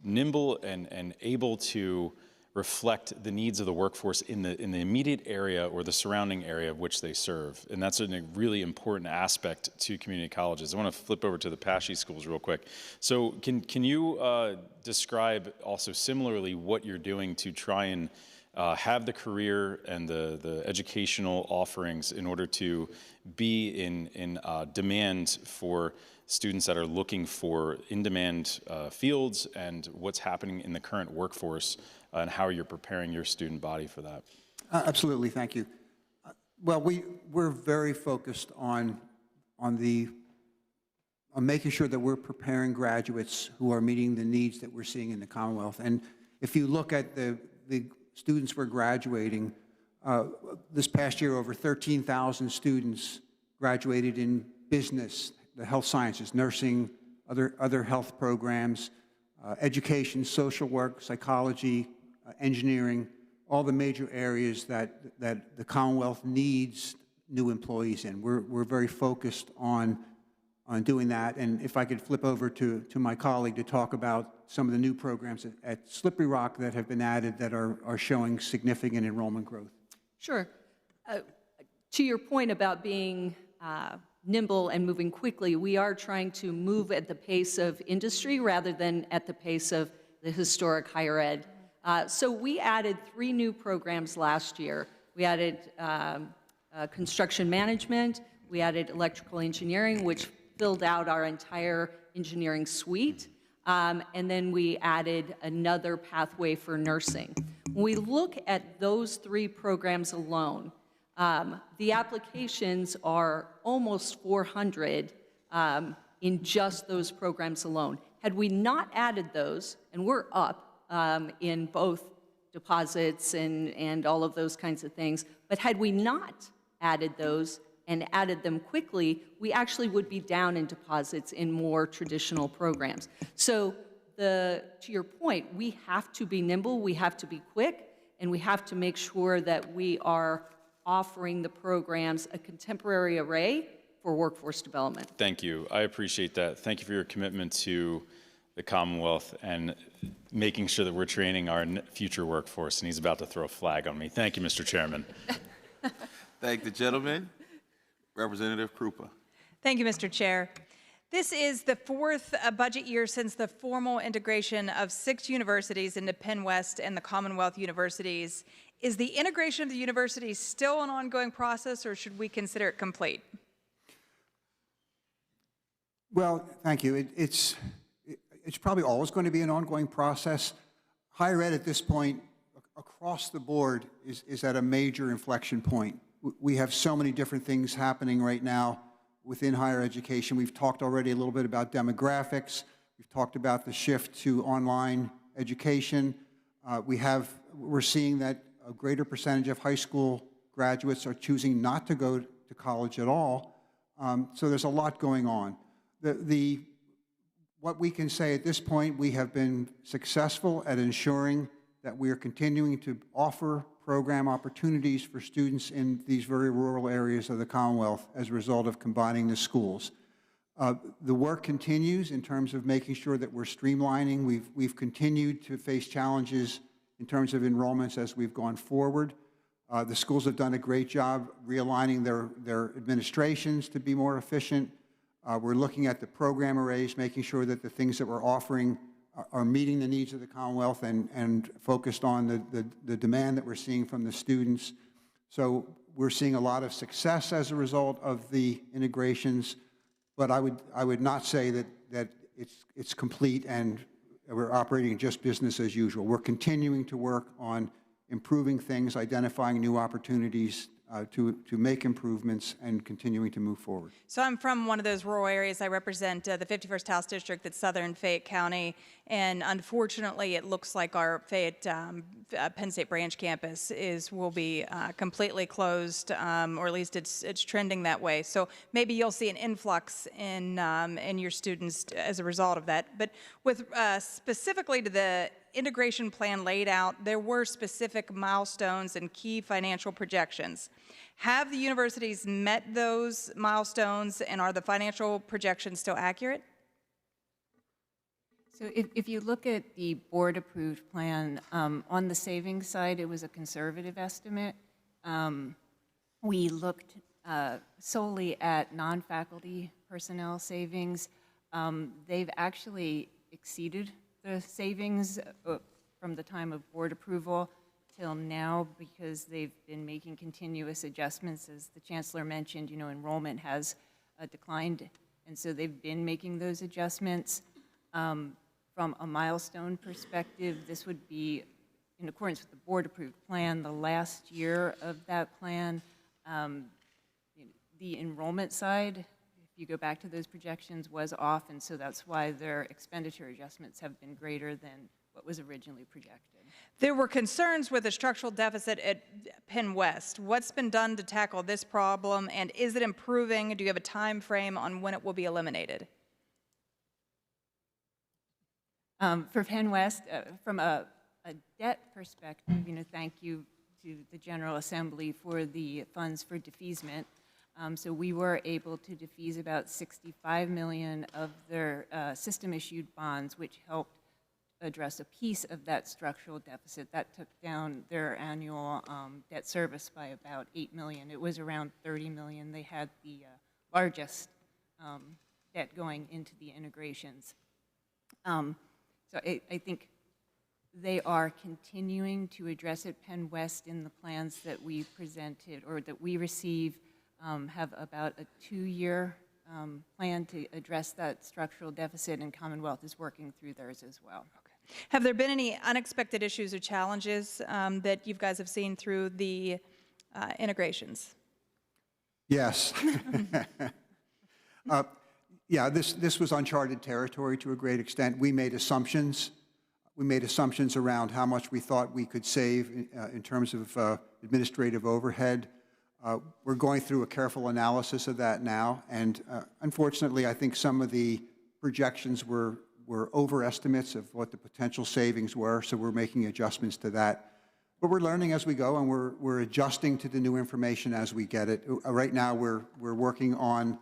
nimble and able to reflect the needs of the workforce in the immediate area or the surrounding area of which they serve. And that's a really important aspect to community colleges. I want to flip over to the PASSHE schools real quick. So can you describe also similarly what you're doing to try and have the career and the educational offerings in order to be in demand for students that are looking for in-demand fields, and what's happening in the current workforce, and how you're preparing your student body for that? Absolutely, thank you. Well, we're very focused on making sure that we're preparing graduates who are meeting the needs that we're seeing in the Commonwealth. And if you look at the students we're graduating, this past year, over 13,000 students graduated in business, the health sciences, nursing, other health programs, education, social work, psychology, engineering, all the major areas that the Commonwealth needs new employees in. We're very focused on doing that. And if I could flip over to my colleague to talk about some of the new programs at Slippery Rock that have been added that are showing significant enrollment growth. Sure. To your point about being nimble and moving quickly, we are trying to move at the pace of industry rather than at the pace of the historic higher ed. So we added 3 new programs last year. We added construction management, we added electrical engineering, which filled out our entire engineering suite, and then we added another pathway for nursing. When we look at those 3 programs alone, the applications are almost 400 in just those programs alone. Had we not added those, and we're up in both deposits and all of those kinds of things, but had we not added those and added them quickly, we actually would be down in deposits in more traditional programs. So to your point, we have to be nimble, we have to be quick, and we have to make sure that we are offering the programs a contemporary array for workforce development. Thank you. I appreciate that. Thank you for your commitment to the Commonwealth and making sure that we're training our future workforce. And he's about to throw a flag on me. Thank you, Mr. Chairman. Thank the gentleman. Representative Krupa. Thank you, Mr. Chair. This is the 4th budget year since the formal integration of 6 universities into Penn West and the Commonwealth universities. Is the integration of the universities still an ongoing process, or should we consider it complete? Well, thank you. It's probably always going to be an ongoing process. Higher ed at this point, across the board, is at a major inflection point. We have so many different things happening right now within higher education. We've talked already a little bit about demographics. We've talked about the shift to online education. We're seeing that a greater percentage of high school graduates are choosing not to go to college at all. So there's a lot going on. What we can say at this point, we have been successful at ensuring that we are continuing to offer program opportunities for students in these very rural areas of the Commonwealth as a result of combining the schools. The work continues in terms of making sure that we're streamlining. We've continued to face challenges in terms of enrollments as we've gone forward. The schools have done a great job realigning their administrations to be more efficient. We're looking at the program arrays, making sure that the things that we're offering are meeting the needs of the Commonwealth and focused on the demand that we're seeing from the students. So we're seeing a lot of success as a result of the integrations, but I would not say that it's complete and we're operating just business as usual. We're continuing to work on improving things, identifying new opportunities to make improvements and continuing to move forward. So I'm from one of those rural areas. I represent the 51st House District that's southern Fayette County, and unfortunately it looks like our Fayette Penn State branch campus will be completely closed, or at least it's trending that way. So maybe you'll see an influx in your students as a result of that. But with specifically to the integration plan laid out, there were specific milestones and key financial projections. Have the universities met those milestones, and are the financial projections still accurate? So if you look at the board-approved plan, on the savings side, it was a conservative estimate. We looked solely at non-faculty personnel savings. They've actually exceeded the savings from the time of board approval. till now because they've been making continuous adjustments. As the Chancellor mentioned, enrollment has declined, and so they've been making those adjustments. From a milestone perspective, this would be in accordance with the board-approved plan, the last year of that plan. The enrollment side, if you go back to those projections, was off, and so that's why their expenditure adjustments have been greater than what was originally projected. There were concerns with a structural deficit at Penn West. What's been done to tackle this problem, and is it improving? Do you have a time frame on when it will be eliminated? For Penn West, from a debt perspective, thank you to the General Assembly for the funds for defeasement. So we were able to defease about $65 million of their system-issued bonds, which helped address a piece of that structural deficit. That took down their annual debt service by about $8 million. It was around $30 million. They had the largest debt going into the integrations. So I think they are continuing to address it. Penn West, in the plans that we presented or that we receive, have about a 2-year plan to address that structural deficit, and Commonwealth is working through theirs as well. Okay. Have there been any unexpected issues or challenges that you guys have seen through the integrations? Yes. Yeah, this was uncharted territory to a great extent. We made assumptions. We made assumptions around how much we thought we could save in terms of administrative overhead. We're going through a careful analysis of that now, and unfortunately, I think some of the projections were overestimates of what the potential savings were, so we're making adjustments to that. But we're learning as we go, and we're adjusting to the new information as we get it. Right now, we're working on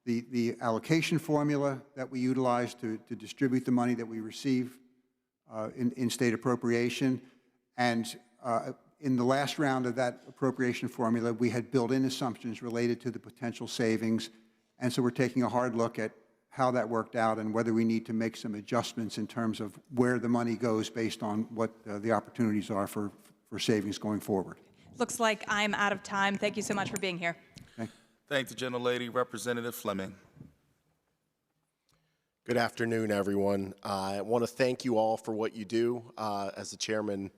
the allocation formula that we utilize to distribute the money that we receive in state appropriation. And in the last round of that appropriation formula, we had built in assumptions related to the potential savings. And so we're taking a hard look at how that worked out and whether we need to make some adjustments in terms of where the money goes based on what the opportunities are for savings going forward. Looks like I'm out of time. Thank you so much for being here. Thank the gentlelady, Representative Fleming. Good afternoon, everyone. I want to thank you all for what you do. As the chairman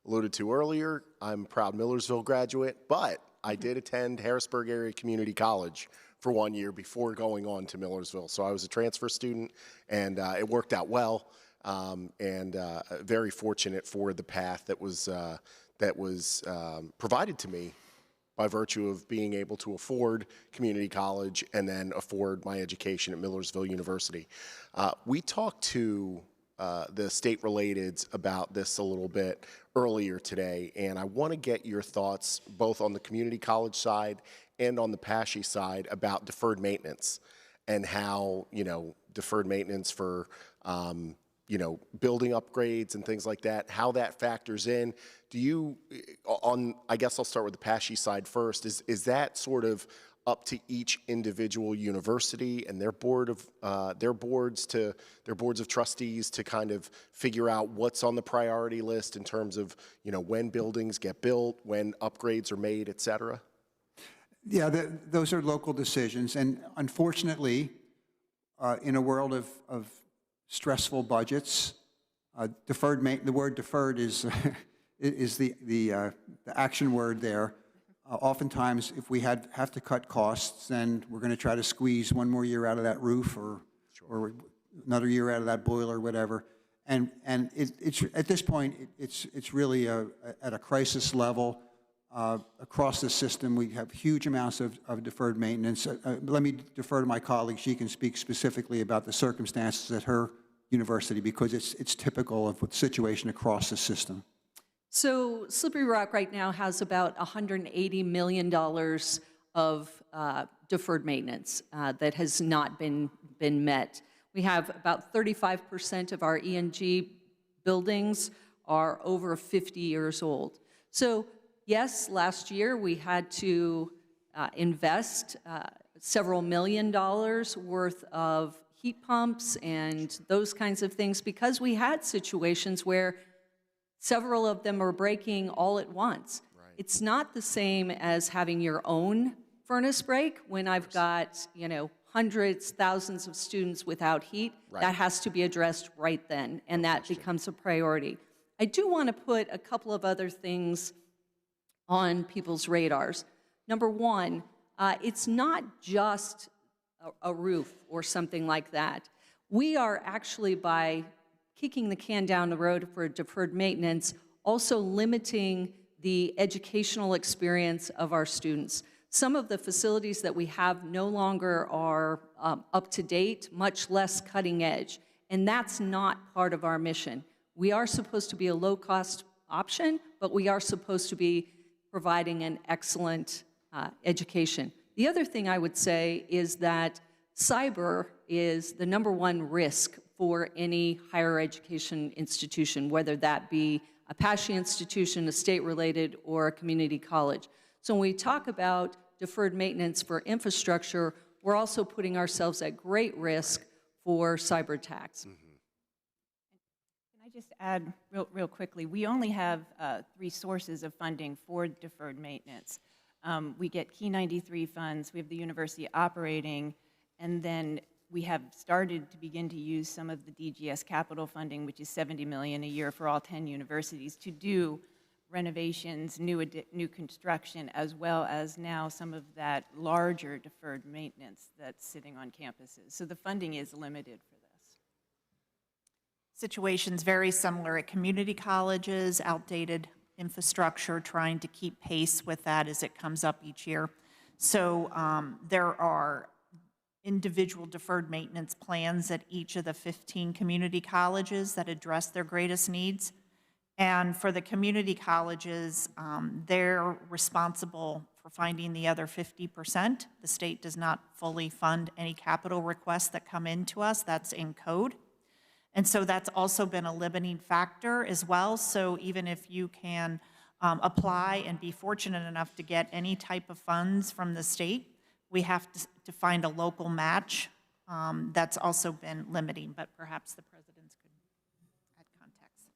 alluded to earlier, I'm a proud Millersville graduate, but I did attend Harrisburg Area Community College for 1 year before going on to Millersville. So I was a transfer student, and it worked out well, and very fortunate for the path that was provided to me by virtue of being able to afford community college and then afford my education at Millersville University. We talked to the state relateds about this a little bit earlier today, and I want to get your thoughts both on the community college side and on the PASSHE side about deferred maintenance and how, deferred maintenance for, building upgrades and things like that, how that factors in. Do you, I guess I'll start with the PASSHE side first, is that sort of up to each individual university and their boards of trustees to kind of figure out what's on the priority list in terms of, when buildings get built, when upgrades are made, et cetera? Yeah, those are local decisions, and unfortunately, in a world of stressful budgets, the word deferred is is the action word there. Oftentimes, if we have to cut costs, then we're going to try to squeeze one more year out of that roof or another year out of that boiler, whatever. And it's at this point, it's really at a crisis level. Across the system, we have huge amounts of deferred maintenance. Let me defer to my colleague. She can speak specifically about the circumstances at her university because it's typical of the situation across the system. So Slippery Rock right now has about $180 million of deferred maintenance that has not been met. We have about 35% of our E&G buildings are over 50 years old. So yes, last year we had to invest several $1 million worth of heat pumps and those kinds of things because we had situations where Several of them are breaking all at once. It's not the same as having your own furnace break when I've got, hundreds, thousands of students without heat. That has to be addressed right then, and that becomes a priority. I do want to put a couple of other things on people's radars. Number one, it's not just a roof or something like that. We are actually, by kicking the can down the road for deferred maintenance, also limiting the educational experience of our students. Some of the facilities that we have no longer are up to date, much less cutting edge, and that's not part of our mission. We are supposed to be a low-cost option, but we are supposed to be providing an excellent education. The other thing I would say is that cyber is the #1 risk for any higher education institution, whether that be a PASSHE institution, a state-related, or a community college. So when we talk about deferred maintenance for infrastructure, we're also putting ourselves at great risk for cyber attacks. Can I just add real quickly, we only have 3 sources of funding for deferred maintenance. We get Key 93 funds, we have the university operating, and then we have started to begin to use some of the DGS capital funding, which is $70 million a year for all 10 universities, to do renovations, new construction, as well as now some of that larger deferred maintenance that's sitting on campuses. So the funding is limited for this. Situations very similar at community colleges, outdated infrastructure, trying to keep pace with that as it comes up each year. So there are individual deferred maintenance plans at each of the 15 community colleges that address their greatest needs. And for the community colleges, they're responsible for finding the other 50%. The state does not fully fund any capital requests that come into us. That's in code. And so that's also been a limiting factor as well. So even if you can apply and be fortunate enough to get any type of funds from the state, we have to find a local match. That's also been limiting, but perhaps the presidents could add context.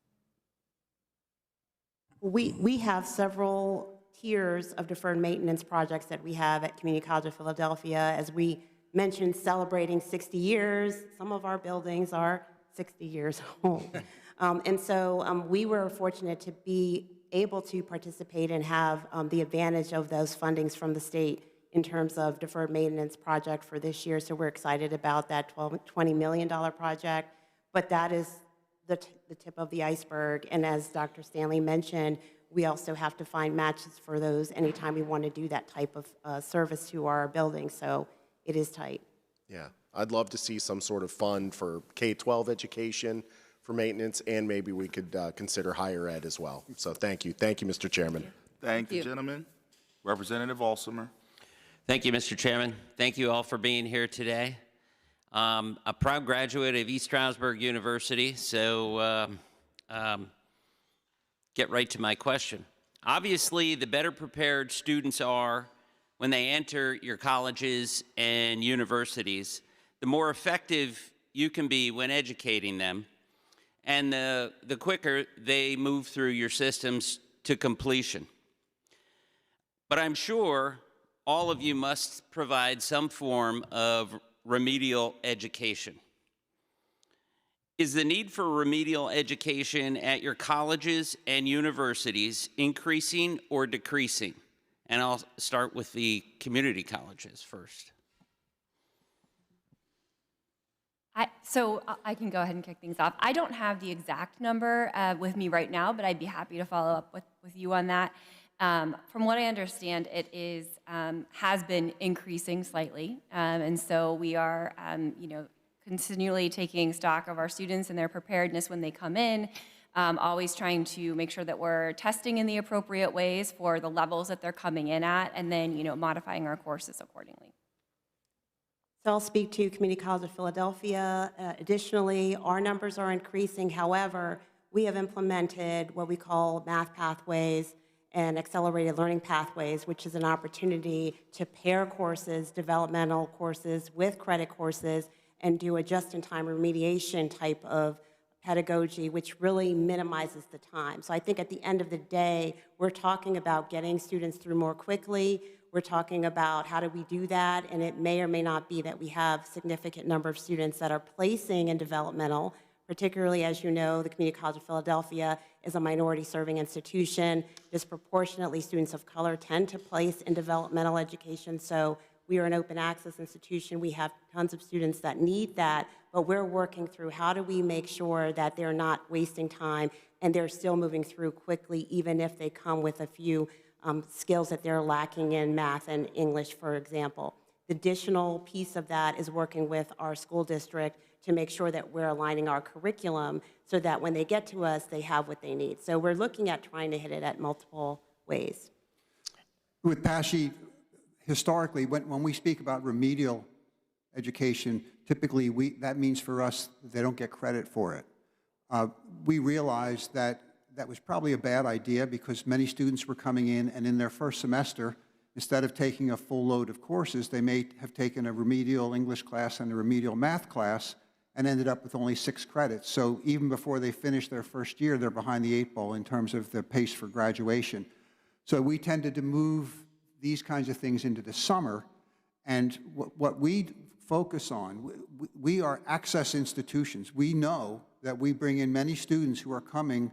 We have several tiers of deferred maintenance projects that we have at Community College of Philadelphia. As we mentioned, celebrating 60 years. Some of our buildings are 60 years old. And so we were fortunate to be able to participate and have the advantage of those fundings from the state in terms of deferred maintenance project for this year. So we're excited about that $20 million project. But that is the tip of the iceberg. And as Dr. Stanley mentioned, we also have to find matches for those anytime we want to do that type of service to our buildings. So it is tight. Yeah, I'd love to see some sort of fund for K-12 education for maintenance, and maybe we could consider higher ed as well. So thank you. Thank you, Mr. Chairman. Thank the gentleman. Representative Alsumer. Thank you, Mr. Chairman. Thank you all for being here today. A proud graduate of East Stroudsburg University, so get right to my question. Obviously, the better prepared students are when they enter your colleges and universities, the more effective you can be when educating them, and the quicker they move through your systems to completion. But I'm sure all of you must provide some form of remedial education. Is the need for remedial education at your colleges and universities increasing or decreasing? And I'll start with the community colleges first. So I can go ahead and kick things off. I don't have the exact number with me right now, but I'd be happy to follow up with you on that. From what I understand, it is has been increasing slightly, and so we are, continually taking stock of our students and their preparedness when they come in. Always trying to make sure that we're testing in the appropriate ways for the levels that they're coming in at, and then modifying our courses accordingly. So I'll speak to Community College of Philadelphia. Additionally, our numbers are increasing. However, we have implemented what we call math pathways and accelerated learning pathways, which is an opportunity to pair courses, developmental courses with credit courses, and do a just-in-time remediation type of pedagogy, which really minimizes the time. So I think at the end of the day, we're talking about getting students through more quickly. We're talking about how do we do that, and it may or may not be that we have significant number of students that are placing in developmental, particularly, as you know, the Community College of Philadelphia is a minority-serving institution. Disproportionately, students of color tend to place in developmental education, so we are an open access institution. We have tons of students that need that, but we're working through how do we make sure that they're not wasting time and they're still moving through quickly, even if they come with a few skills that they're lacking in math and English, for example. The additional piece of that is working with our school district to make sure that we're aligning our curriculum so that when they get to us, they have what they need. So we're looking at trying to hit it at multiple ways. With PASSHE, historically, when we speak about remedial education, typically that means for us they don't get credit for it. We realized that that was probably a bad idea because many students were coming in and in their first semester, instead of taking a full load of courses, they may have taken a remedial English class and a remedial math class and ended up with only 6 credits. So even before they finish their first year, they're behind the 8 ball in terms of the pace for graduation. So we tended to move these kinds of things into the summer, and what we focus on, we are access institutions. We know that we bring in many students who are coming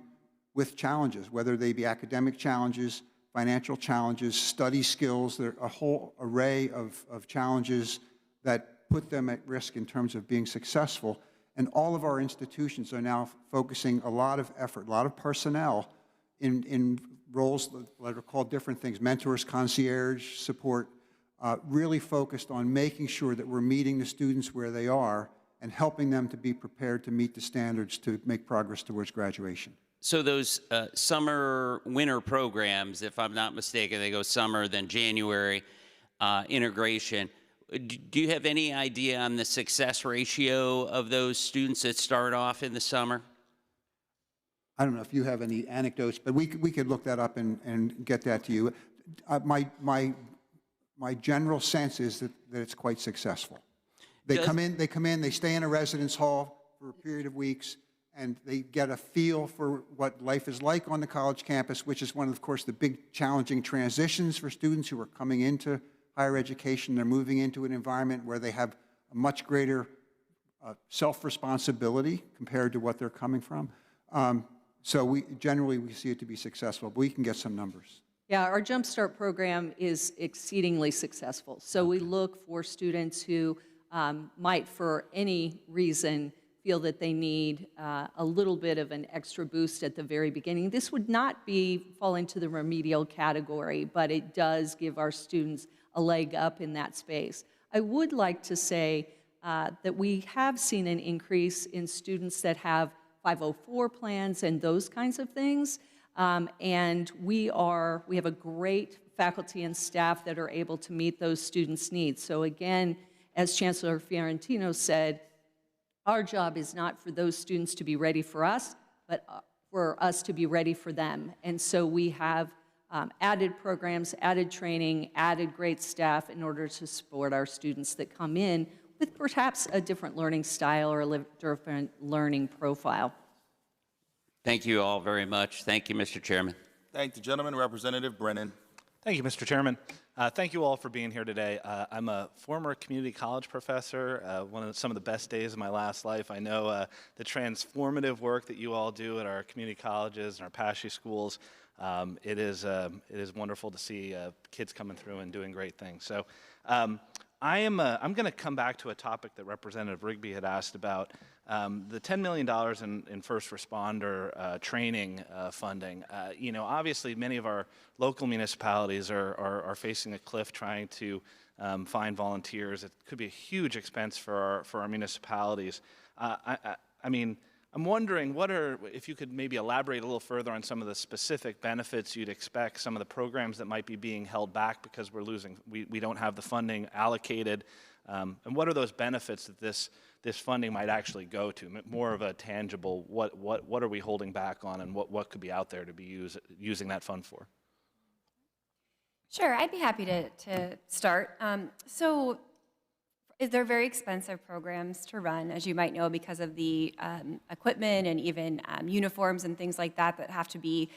with challenges, whether they be academic challenges, financial challenges, study skills. There are a whole array of challenges that put them at risk in terms of being successful. And all of our institutions are now focusing a lot of effort, a lot of personnel in roles that are called different things, mentors, concierge, support, really focused on making sure that we're meeting the students where they are and helping them to be prepared to meet the standards to make progress towards graduation. So those summer, winter programs, if I'm not mistaken, they go summer, then January, integration. Do you have any idea on the success ratio of those students that start off in the summer? I don't know if you have any anecdotes, but we could look that up and get that to you. My general sense is that it's quite successful. They come in, they stay in a residence hall for a period of weeks, and they get a feel for what life is like on the college campus, which is one of course, the big challenging transitions for students who are coming into higher education. They're moving into an environment where they have a much greater self-responsibility compared to what they're coming from. So we see it to be successful, but we can get some numbers. Yeah, our Jumpstart program is exceedingly successful. So we look for students who might, for any reason, feel that they need a little bit of an extra boost at the very beginning. This would not fall into the remedial category, but it does give our students a leg up in that space. I would like to say that we have seen an increase in students that have 504 plans and those kinds of things. And we have a great faculty and staff that are able to meet those students' needs. So again, as Chancellor Fiorentino said, our job is not for those students to be ready for us, but for us to be ready for them. And so we have added programs, added training, added great staff in order to support our students that come in with perhaps a different learning style or a different learning profile. Thank you all very much. Thank you, Mr. Chairman. Thank the gentleman. Representative Brennan. Thank you, Mr. Chairman. Thank you all for being here today. I'm a former community college professor, some of the best days of my last life. I know the transformative work that you all do at our community colleges and our PASSHE schools. It is wonderful to see kids coming through and doing great things. So I'm going to come back to a topic that Representative Rigby had asked about, the $10 million in first responder training funding. Obviously many of our local municipalities are facing a cliff trying to find volunteers. It could be a huge expense for our municipalities. I'm wondering if you could maybe elaborate a little further on some of the specific benefits you'd expect, some of the programs that might be being held back because we don't have the funding allocated, and what are those benefits that this funding might actually go to? More of a tangible, what are we holding back on, and what could be out there to be using that fund for? Sure, I'd be happy to start. So They're very expensive programs to run, as you might know, because of the equipment and even uniforms and things like that that have to be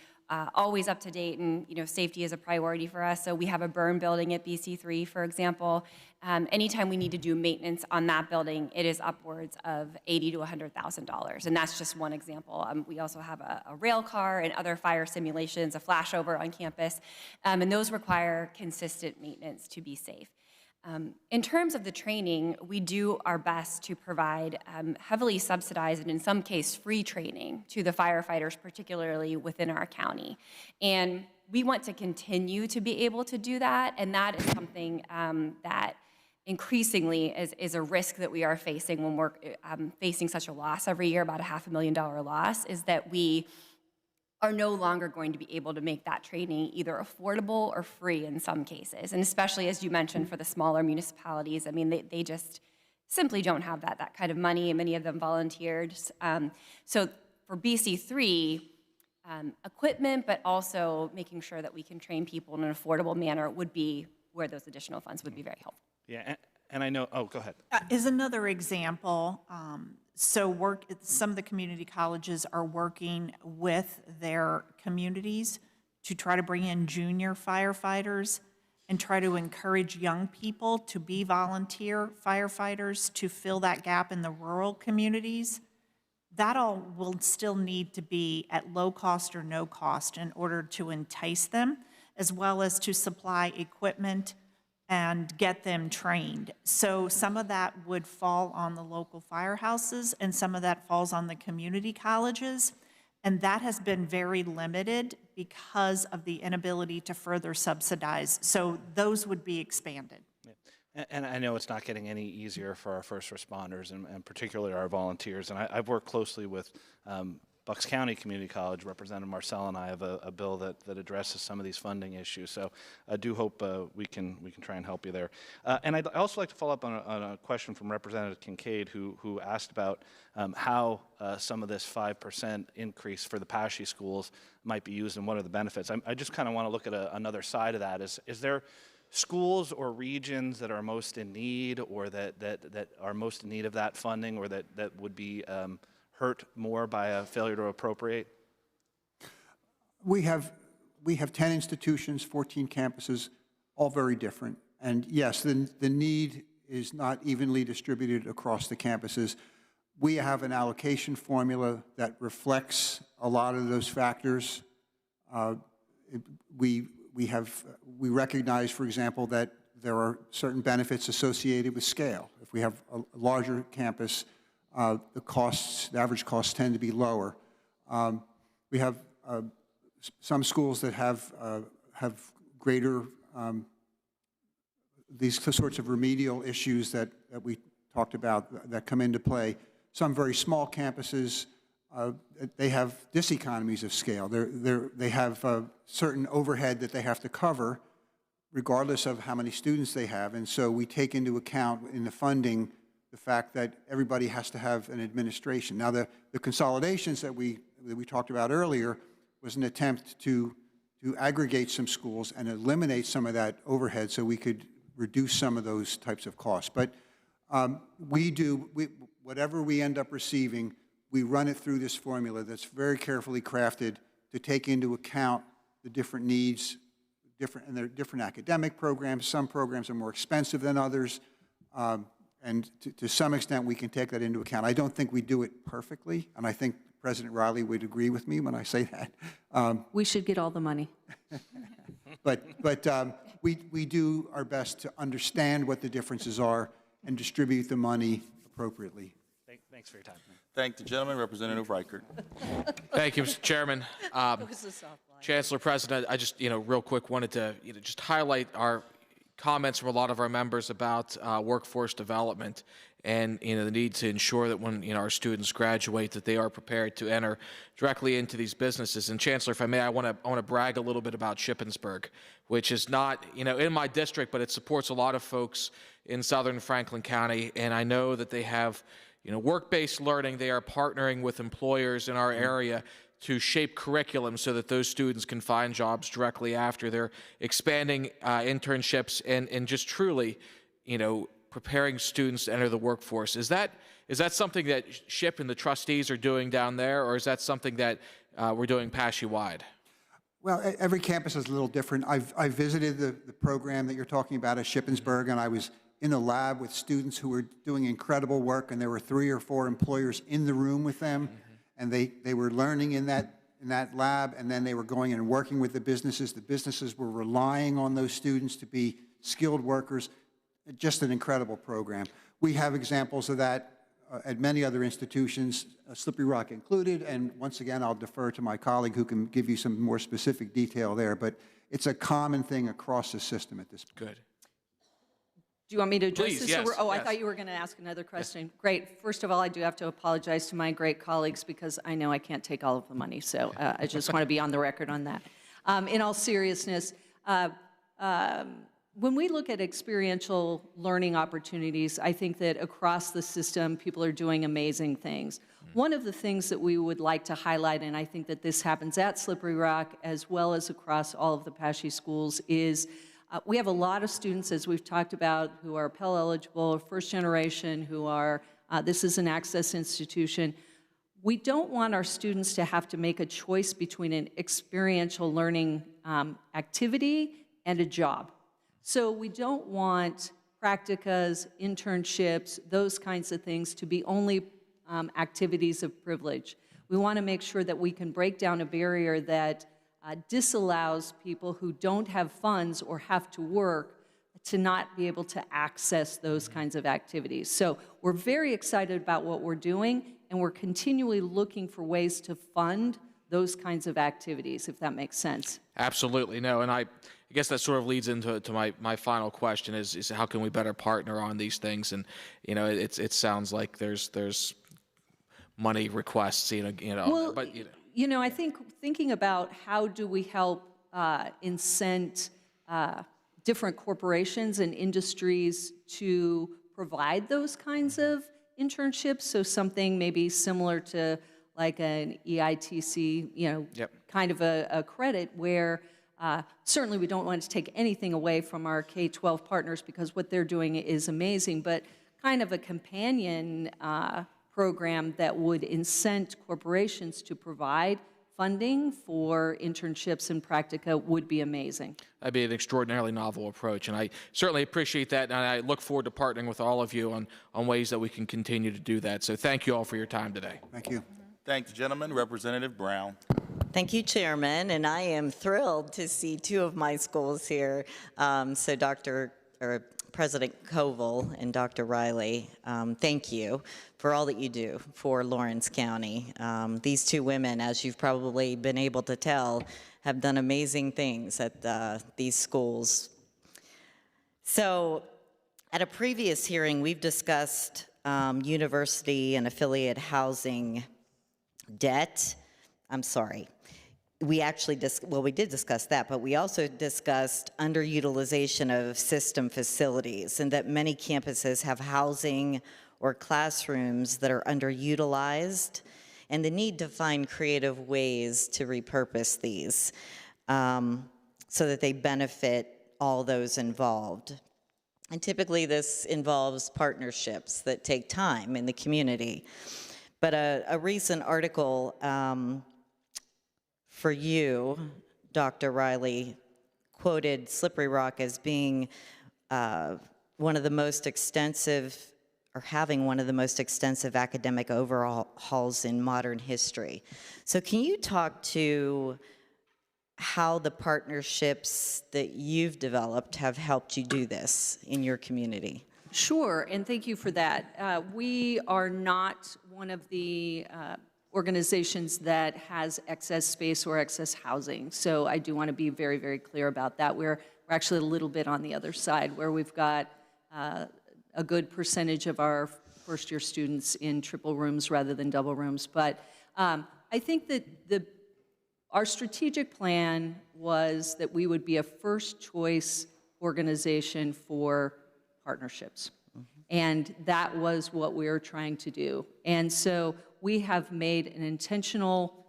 always up to date, and safety is a priority for us. So we have a burn building at BC3, for example. Anytime we need to do maintenance on that building, it is upwards of $80,000 to $100,000, and that's just one example. We also have a rail car and other fire simulations, a flashover on campus, and those require consistent maintenance to be safe. In terms of the training, we do our best to provide heavily subsidized and in some cases free training to the firefighters, particularly within our county. And we want to continue to be able to do that, and that is something that increasingly is a risk that we are facing when we're facing such a loss every year, about a $500,000 loss, is that we are no longer going to be able to make that training either affordable or free in some cases. And especially, as you mentioned, for the smaller municipalities, I mean, they just simply don't have that kind of money, and many of them volunteered. So for BC3, equipment, but also making sure that we can train people in an affordable manner would be where those additional funds would be very helpful. Yeah, and I know, oh, go ahead. Is another example. Some of the community colleges are working with their communities to try to bring in junior firefighters and try to encourage young people to be volunteer firefighters to fill that gap in the rural communities. That all will still need to be at low cost or no cost in order to entice them, as well as to supply equipment and get them trained. So some of that would fall on the local firehouses, and some of that falls on the community colleges. And that has been very limited because of the inability to further subsidize. So those would be expanded. Yeah. And I know it's not getting any easier for our first responders, and particularly our volunteers. And I've worked closely with Bucks County Community College. Representative Marcel and I have a bill that addresses some of these funding issues. So I do hope we can try and help you there. And I'd also like to follow up on a question from Representative Kincaid, who asked about how some of this 5% increase for the PASSHE schools might be used and what are the benefits. I just kind of want to look at another side of that. Is there schools or regions that are most in need, or that are most in need of that funding, or that would be hurt more by a failure to appropriate? We have 10 institutions, 14 campuses, all very different. And yes, the need is not evenly distributed across the campuses. We have an allocation formula that reflects a lot of those factors. We recognize, for example, that there are certain benefits associated with scale. If we have a larger campus, the average costs tend to be lower. We have some schools that have greater these sorts of remedial issues that we talked about that come into play. Some very small campuses, they have diseconomies of scale. They have certain overhead that they have to cover, regardless of how many students they have, and so we take into account in the funding the fact that everybody has to have an administration. Now, the consolidations that we talked about earlier was an attempt to aggregate some schools and eliminate some of that overhead so we could reduce some of those types of costs. But whatever we end up receiving, we run it through this formula that's very carefully crafted to take into account the different needs, and there are different academic programs. Some programs are more expensive than others. And to some extent, we can take that into account. I don't think we do it perfectly, and I think President Riley would agree with me when I say that. We should get all the money. But we do our best to understand what the differences are and distribute the money appropriately. Thanks for your time. Thank the gentleman, Representative Reichert. Thank you, Mr. Chairman. Chancellor President, I just, real quick wanted to, just highlight our comments from a lot of our members about workforce development and the need to ensure that when our students graduate that they are prepared to enter directly into these businesses. And Chancellor, if I may, I want to brag a little bit about Shippensburg, which is not in my district, but it supports a lot of folks in southern Franklin County, and I know that they have work-based learning. They are partnering with employers in our area to shape curriculum so that those students can find jobs directly after. They're expanding internships and just truly, preparing students to enter the workforce. Is that something that SHIP and the trustees are doing down there, or is that something that we're doing PASSHE-wide? Well, every campus is a little different. I visited the program that you're talking about at Shippensburg, and I was in a lab with students who were doing incredible work, and there were 3 or 4 employers in the room with them, and they were learning in that lab, and then they were going and working with the businesses. The businesses were relying on those students to be skilled workers. Just an incredible program. We have examples of that at many other institutions, Slippery Rock included, and once again, I'll defer to my colleague who can give you some more specific detail there, but it's a common thing across the system at this point. Good. Do you want me to address Please, this? yes, I yes. thought you were going to ask another question. Yes. Great. First of all, I do have to apologize to my great colleagues because I know I can't take all of the money, so I just want to be on the record on that. In all seriousness, when we look at experiential learning opportunities, I think that across the system, people are doing amazing things. One of the things that we would like to highlight, and I think that this happens at Slippery Rock as well as across all of the PASSHE schools, is we have a lot of students, as we've talked about, who are Pell eligible, first generation, who are, this is an access institution. We don't want our students to have to make a choice between an experiential learning activity and a job. So we don't want practicas, internships, those kinds of things to be only activities of privilege. We want to make sure that we can break down a barrier that disallows people who don't have funds or have to work to not be able to access those kinds of activities. So we're very excited about what we're doing, and we're continually looking for ways to fund those kinds of activities, if that makes sense. Absolutely. No, and I guess that sort of leads into my final question is how can we better partner on these things? And, you know, it sounds like there's money requests, Well, but, you know, I think thinking about how do we help incent different corporations and industries to provide those kinds of internships, so something maybe similar to like an EITC, you know, kind of a credit where certainly we don't want to take anything away from our K-12 partners because what they're doing is amazing, but kind of a companion program that would incent corporations to provide funding for internships and practica would be amazing. That'd be an extraordinarily novel approach, and I certainly appreciate that, and I look forward to partnering with all of you on ways that we can continue to do that. So thank you all for your time today. Thank you. Thank the gentleman. Representative Brown. Thank you, Chairman, and I am thrilled to see 2 of my schools here. So President Koval and Dr. Riley, thank you for all that you do for Lawrence County. These 2 women, as you've probably been able to tell, have done amazing things at these schools. So at a previous hearing, we've discussed university and affiliate housing debt. I'm sorry. We actually, we did discuss that, but we also discussed underutilization of system facilities and that many campuses have housing or classrooms that are underutilized and the need to find creative ways to repurpose these so that they benefit all those involved. And typically this involves partnerships that take time in the community. But a recent article for you, Dr. Riley, quoted Slippery Rock as being one of the most extensive, or having one of the most extensive academic overhauls in modern history. So can you talk to how the partnerships that you've developed have helped you do this in your community? Sure, and thank you for that. We are not one of the organizations that has excess space or excess housing, so I do want to be very, very clear about that. We're actually a little bit on the other side, where we've got a good percentage of our first-year students in triple rooms rather than double rooms. But I think that our strategic plan was that we would be a first-choice organization for partnerships. And that was what we were trying to do. And so we have made an intentional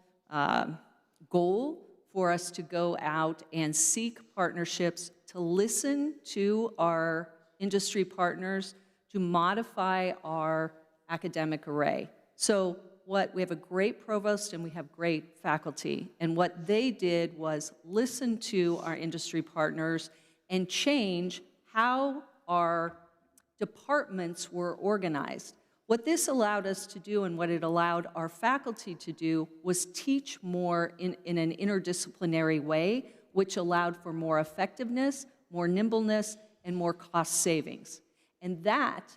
goal for us to go out and seek partnerships, to listen to our industry partners to modify our academic array. So we have a great provost and we have great faculty. And what they did was listen to our industry partners and change how our departments were organized. What this allowed us to do and what it allowed our faculty to do was teach more in an interdisciplinary way, which allowed for more effectiveness, more nimbleness, and more cost savings. And that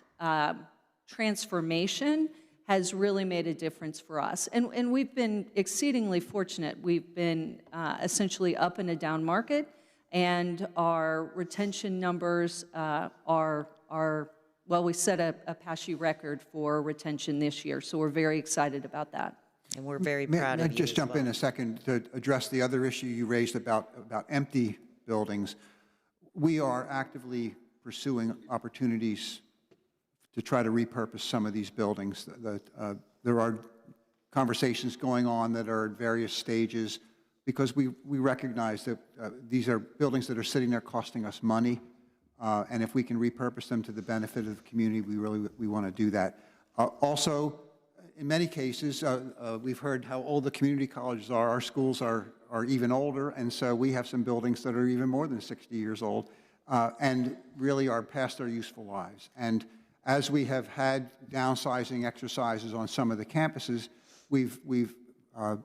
transformation has really made a difference for us. And we've been exceedingly fortunate. We've been essentially up in a down market, and our retention numbers are well, we set a PASSHE record for retention this year, so we're very excited about that. And we're very proud May of I you just as jump well. in a second to address the other issue you raised about empty buildings? We are actively pursuing opportunities to try to repurpose some of these buildings. There are conversations going on that are at various stages because we recognize that these are buildings that are sitting there costing us money, and if we can repurpose them to the benefit of the community, we want to do that. Also, in many cases, we've heard how old the community colleges are. Our schools are even older, and so we have some buildings that are even more than 60 years old and really are past their useful lives. And as we have had downsizing exercises on some of the campuses, we've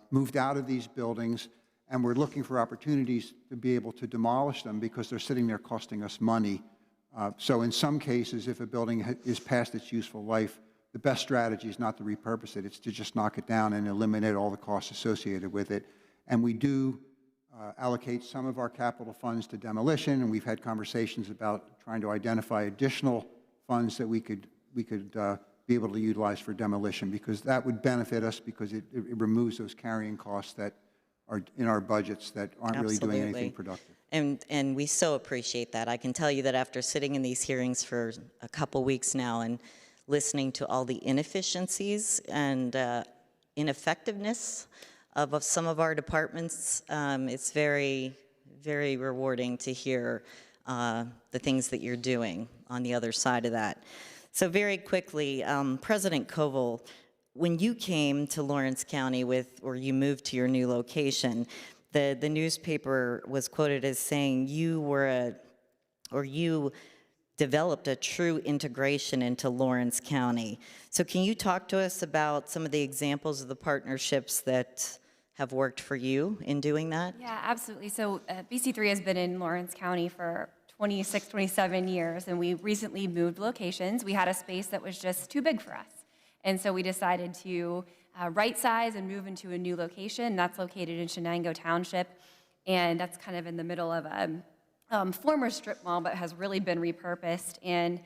moved out of these buildings, and we're looking for opportunities to be able to demolish them because they're sitting there costing us money. So in some cases, if a building is past its useful life, the best strategy is not to repurpose it. It's to just knock it down and eliminate all the costs associated with it. And we do allocate some of our capital funds to demolition, and we've had conversations about trying to identify additional funds that we could be able to utilize for demolition, because that would benefit us because it removes those carrying costs that are in our budgets that aren't really doing anything productive. And we so appreciate that. I can tell you that after sitting in these hearings for a couple weeks now and listening to all the inefficiencies and ineffectiveness of some of our departments, it's very, very rewarding to hear the things that you're doing on the other side of that. So very quickly, President Koval, when you came to Lawrence County or you moved to your new location, the newspaper was quoted as saying you developed a true integration into Lawrence County. So can you talk to us about some of the examples of the partnerships that have worked for you in doing that? Yeah, absolutely. So BC3 has been in Lawrence County for 26, 27 years, and we recently moved locations. We had a space that was just too big for us. And so we decided to right-size and move into a new location. That's located in Shenango Township, and that's kind of in the middle of a former strip mall, but has really been repurposed. And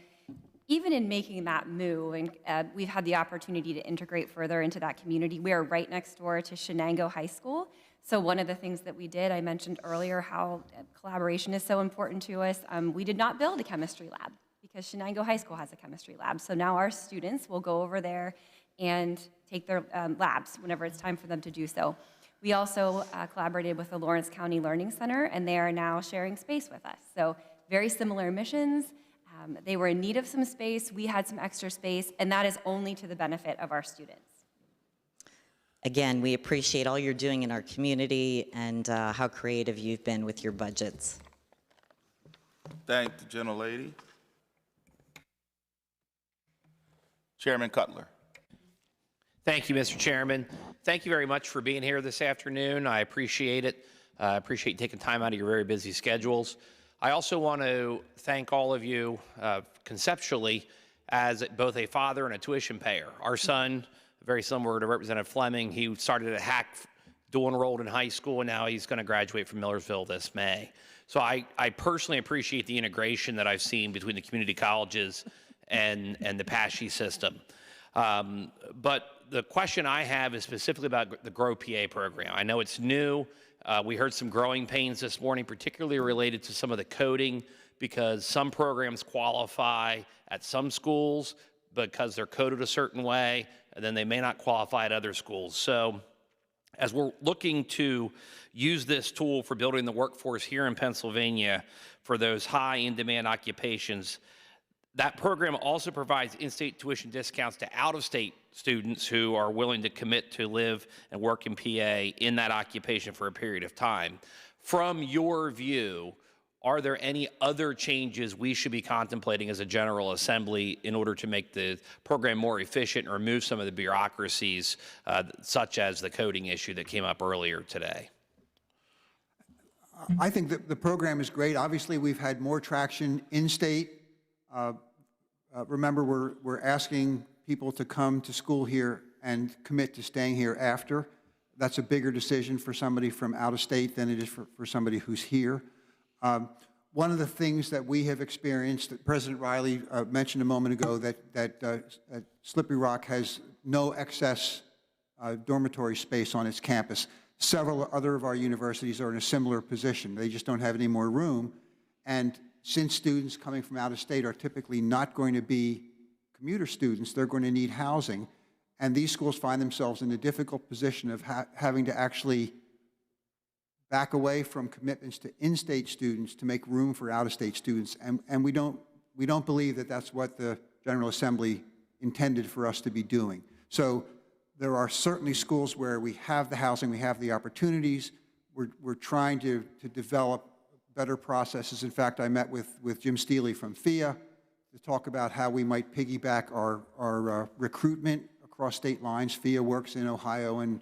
even in making that move, and we've had the opportunity to integrate further into that community. We are right next door to Shenango High School. So one of the things that we did, I mentioned earlier how collaboration is so important to us. We did not build a chemistry lab because Shenango High School has a chemistry lab. So now our students will go over there and take their labs whenever it's time for them to do so. We also collaborated with the Lawrence County Learning Center, and they are now sharing space with us. So very similar missions. They were in need of some space. We had some extra space, and that is only to the benefit of our students. Again, we appreciate all you're doing in our community and how creative you've been with your budgets. Thank the gentlelady. Chairman Cutler. Thank you, Mr. Chairman. Thank you very much for being here this afternoon. I appreciate it. I appreciate you taking time out of your very busy schedules. I also want to thank all of you conceptually as both a father and a tuition payer. Our son, very similar to Representative Fleming, he started at Hack, dual enrolled in high school, and now he's going to graduate from Millersville this May. So I personally appreciate the integration that I've seen between the community colleges and the PASSHE system. But the question I have is specifically about the Grow PA program. I know it's new. We heard some growing pains this morning, particularly related to some of the coding, because some programs qualify at some schools because they're coded a certain way, and then they may not qualify at other schools. So as we're looking to use this tool for building the workforce here in Pennsylvania for those high in-demand occupations, That program also provides in-state tuition discounts to out-of-state students who are willing to commit to live and work in PA in that occupation for a period of time. From your view, are there any other changes we should be contemplating as a General Assembly in order to make the program more efficient or remove some of the bureaucracies, such as the coding issue that came up earlier today? I think that the program is great. Obviously, we've had more traction in-state. Remember, we're asking people to come to school here and commit to staying here after. That's a bigger decision for somebody from out of state than it is for somebody who's here. One of the things that we have experienced, that President Riley mentioned a moment ago, that Slippery Rock has no excess dormitory space on its campus. Several other of our universities are in a similar position. They just don't have any more room. And since students coming from out of state are typically not going to be commuter students, they're going to need housing. And these schools find themselves in a difficult position of having to actually back away from commitments to in-state students to make room for out-of-state students. And we don't believe that that's what the General Assembly intended for us to be doing. So there are certainly schools where we have the housing, we have the opportunities. We're trying to develop better processes. In fact, I met with Jim Steely from FIA to talk about how we might piggyback our recruitment across state lines. FIA works in Ohio and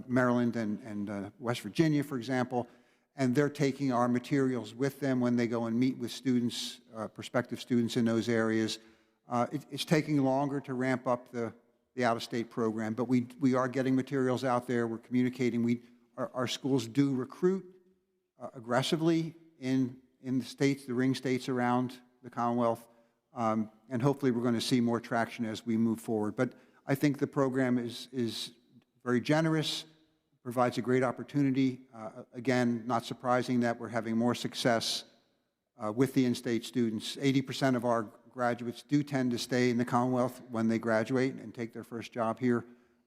Maryland and West Virginia, for example, and they're taking our materials with them when they go and meet with students, prospective students in those areas. It's taking longer to ramp up the out-of-state program, but we are getting materials out there. We're communicating. Our schools do recruit aggressively in the states, the ring states around the Commonwealth, and hopefully we're going to see more traction as we move forward. But I think the program is very generous, provides a great opportunity. Again, not surprising that we're having more success with the in-state students. 80% of our graduates do tend to stay in the Commonwealth when they graduate and take their first job here.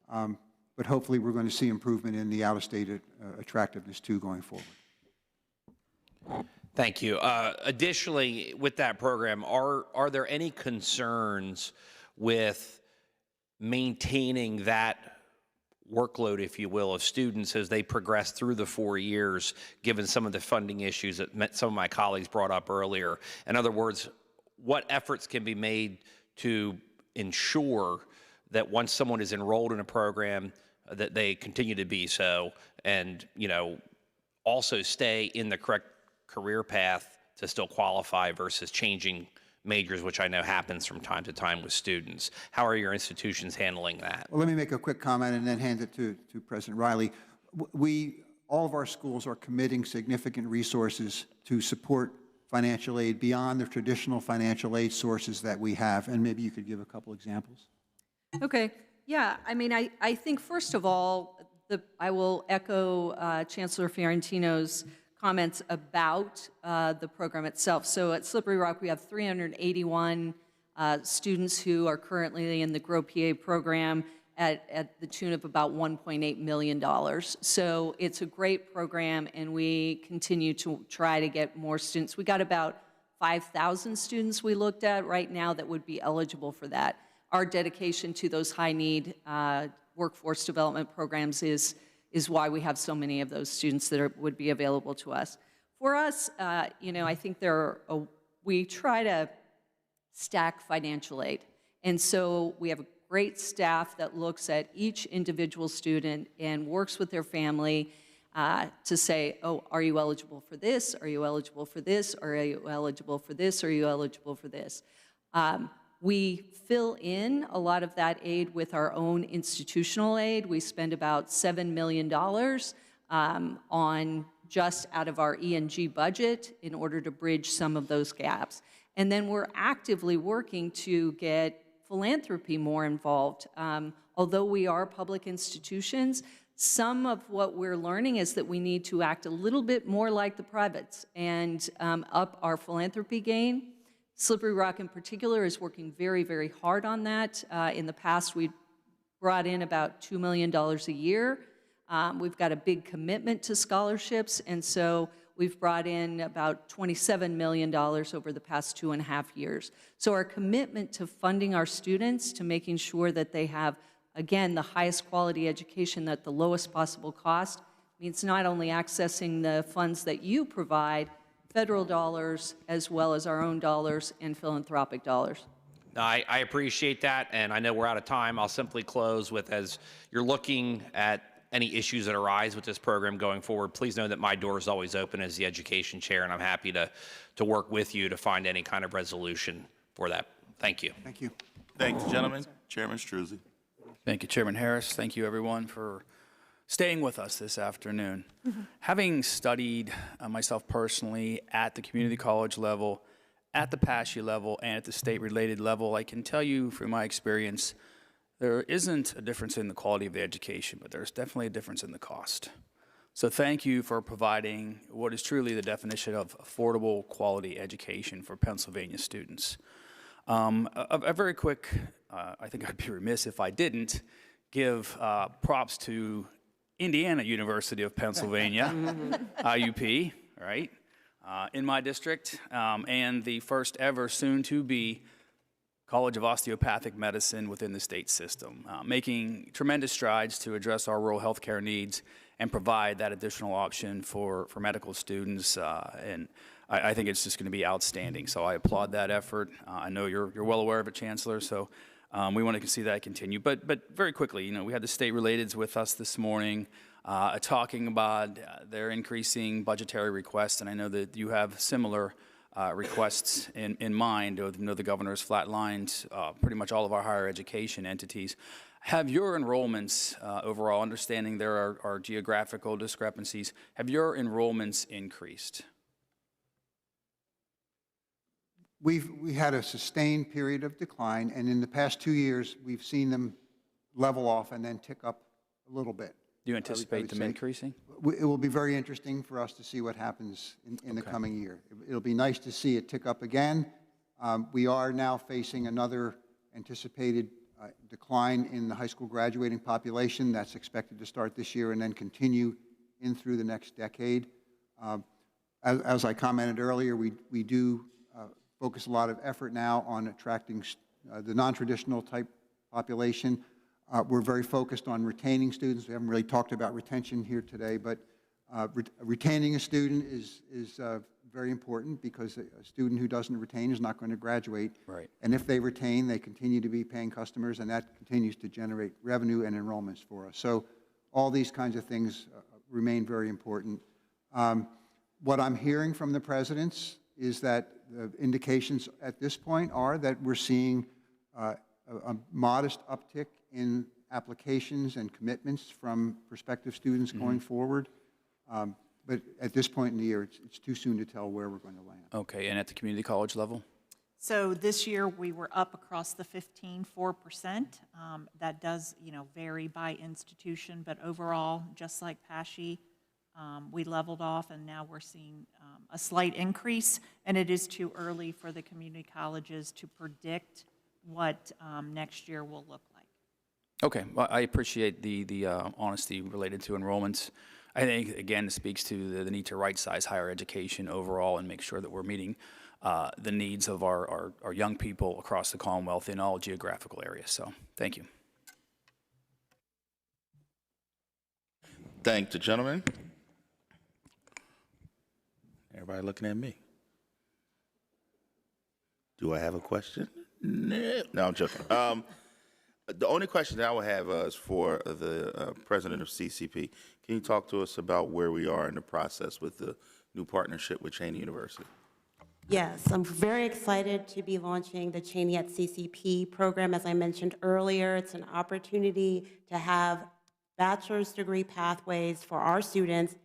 But hopefully we're going to see improvement in the out-of-state attractiveness too going forward. Thank you. Additionally, with that program, are there any concerns with maintaining that workload, if you will, of students as they progress through the 4 years, given some of the funding issues that some of my colleagues brought up earlier? In other words, what efforts can be made to ensure that once someone is enrolled in a program, that they continue to be so, and also stay in the correct career path to still qualify versus changing majors, which I know happens from time to time with students? How are your institutions handling that? Well, let me make a quick comment and then hand it to President Riley. All of our schools are committing significant resources to support financial aid beyond the traditional financial aid sources that we have. And maybe you could give a couple examples. Okay. Yeah. I mean, I think, first of all, I will echo Chancellor Fiorentino's comments about the program itself. So at Slippery Rock, we have 381 students who are currently in the Grow PA program at the tune of about $1.8 million. So it's a great program, and we continue to try to get more students. We got about 5,000 students we looked at right now that would be eligible for that. Our dedication to those high-need workforce development programs is why we have so many of those students that would be available to us. For us, I think we try to stack financial aid. And so we have a great staff that looks at each individual student and works with their family to say, oh, are you eligible for this? Are you eligible for this? Are you eligible for this? Are you eligible for this? We fill in a lot of that aid with our own institutional aid. We spend about $7 million on just out of our E&G budget in order to bridge some of those gaps. And then we're actively working to get philanthropy more involved. Although we are public institutions, some of what we're learning is that we need to act a little bit more like the privates and up our philanthropy game. Slippery Rock in particular is working very, very hard on that. In the past, we brought in about $2 million a year. We've got a big commitment to scholarships, and so we've brought in about $27 million over the past 2.5 years. So our commitment to funding our students, to making sure that they have, again, the highest quality education at the lowest possible cost, means not only accessing the funds that you provide, federal dollars, as well as our own dollars and philanthropic dollars. I appreciate that, and I know we're out of time. I'll simply close with, as you're looking at any issues that arise with this program going forward, please know that my door is always open as the education chair, and I'm happy to work with you to find any kind of resolution for that. Thank you. Thank you. Thank you, gentlemen. Chairman Struzzi. Thank you, Chairman Harris. Thank you, everyone, for staying with us this afternoon. Having studied myself personally at the community college level, at the PASSHE level, and at the state-related level, I can tell you from my experience, there isn't a difference in the quality of the education, but there's definitely a difference in the cost. So thank you for providing what is truly the definition of affordable quality education for Pennsylvania students. A very quick, I think I'd be remiss if I didn't give props to Indiana University of Pennsylvania, IUP, right, in my district, and the first ever soon-to-be College of Osteopathic Medicine within the state system, making tremendous strides to address our rural healthcare needs and provide that additional option for medical students. And I think it's just going to be outstanding. So I applaud that effort. I know you're well aware of it, Chancellor. So we want to see that continue. But very quickly, you know, we had the state relateds with us this morning, talking about their increasing budgetary requests, and I know that you have similar requests in mind. I know the governor's flatlined pretty much all of our higher education entities. Have your enrollments overall, understanding there are geographical discrepancies, have your enrollments increased? We had a sustained period of decline, and in the past 2 years, we've seen them level off and then tick up a little bit. Do you anticipate them increasing? It will be very interesting for us to see what happens in the coming year. It'll be nice to see it tick up again. We are now facing another anticipated decline in the high school graduating population that's expected to start this year and then continue in through the next decade. As I commented earlier, we do focus a lot of effort now on attracting the non-traditional type population. We're very focused on retaining students. We haven't really talked about retention here today, but retaining a student is very important because a student who doesn't retain is not going to graduate. Right. And if they retain, they continue to be paying customers, and that continues to generate revenue and enrollments for us. So all these kinds of things remain very important. What I'm hearing from the presidents is that the indications at this point are that we're seeing a modest uptick in applications and commitments from prospective students going forward. But at this point in the year, it's too soon to tell where we're going to land. Okay, and at the community college level? So this year, we were up across the 4%. That does, vary by institution, but overall, just like PASSHE, we leveled off, and now we're seeing a slight increase, and it is too early for the community colleges to predict what next year will look like. Okay, well, I appreciate the honesty related to enrollments. I think, again, it speaks to the need to right-size higher education overall and make sure that we're meeting the needs of our young people across the Commonwealth in all geographical areas. So, thank you. Thank the gentleman. Everybody looking at me. Do I have a question? No, I'm joking. The only question that I would have is for the president of CCP. Can you talk to us about where we are in the process with the new partnership with Cheney University? Yes, I'm very excited to be launching the Cheney at CCP program. As I mentioned earlier, it's an opportunity to have bachelor's degree pathways for our students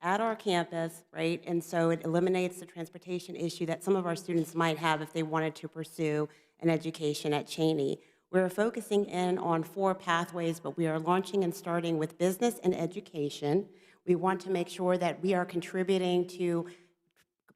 at our campus, right? And so it eliminates the transportation issue that some of our students might have if they wanted to pursue an education at Cheney. We're focusing in on 4 pathways, but we are launching and starting with business and education. We want to make sure that we are contributing to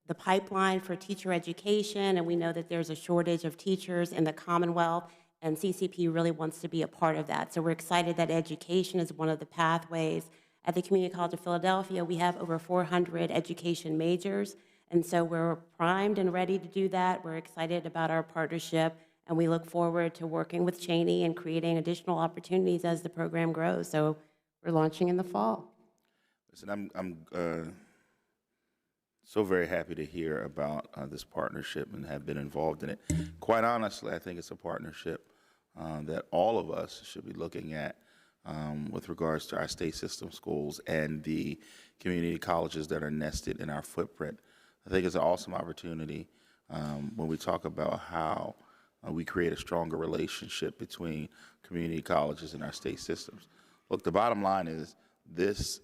the pipeline for teacher education, and we know that there's a shortage of teachers in the Commonwealth, and CCP really wants to be a part of that. So we're excited that education is one of the pathways. At the Community College of Philadelphia, we have over 400 education majors, and so we're primed and ready to do that. We're excited about our partnership, and we look forward to working with Cheney and creating additional opportunities as the program grows. So we're launching in the fall. Listen, I'm so very happy to hear about this partnership and have been involved in it. Quite honestly, I think it's a partnership that all of us should be looking at with regards to our state system schools and the community colleges that are nested in our footprint. I think it's an awesome opportunity when we talk about how we create a stronger relationship between community colleges and our state systems. Look, the bottom line is this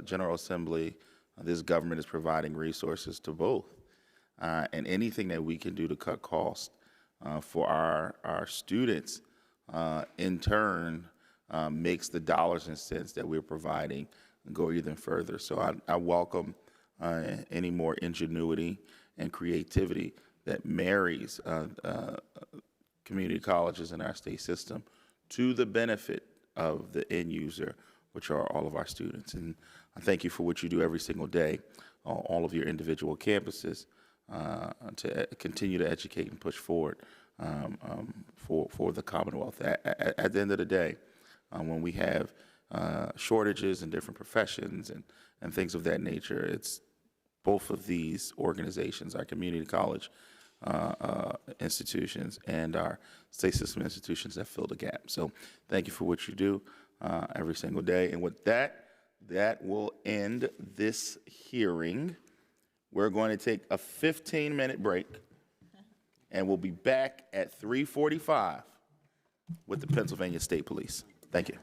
General Assembly, this government is providing resources to both. And anything that we can do to cut costs for our students, in turn, makes the dollars and cents that we're providing go even further. So I welcome any more ingenuity and creativity that marries community colleges in our state system to the benefit of the end user, which are all of our students. And I thank you for what you do every single day on all of your individual campuses to continue to educate and push forward for the Commonwealth. At the end of the day, when we have shortages in different professions and things of that nature, it's both of these organizations, our community college institutions and our state system institutions, that fill the gap. So thank you for what you do every single day. And with that, that will end this hearing. We're going to take a 15-minute break, and we'll be back at 3:45 with the Pennsylvania State Police. Thank you.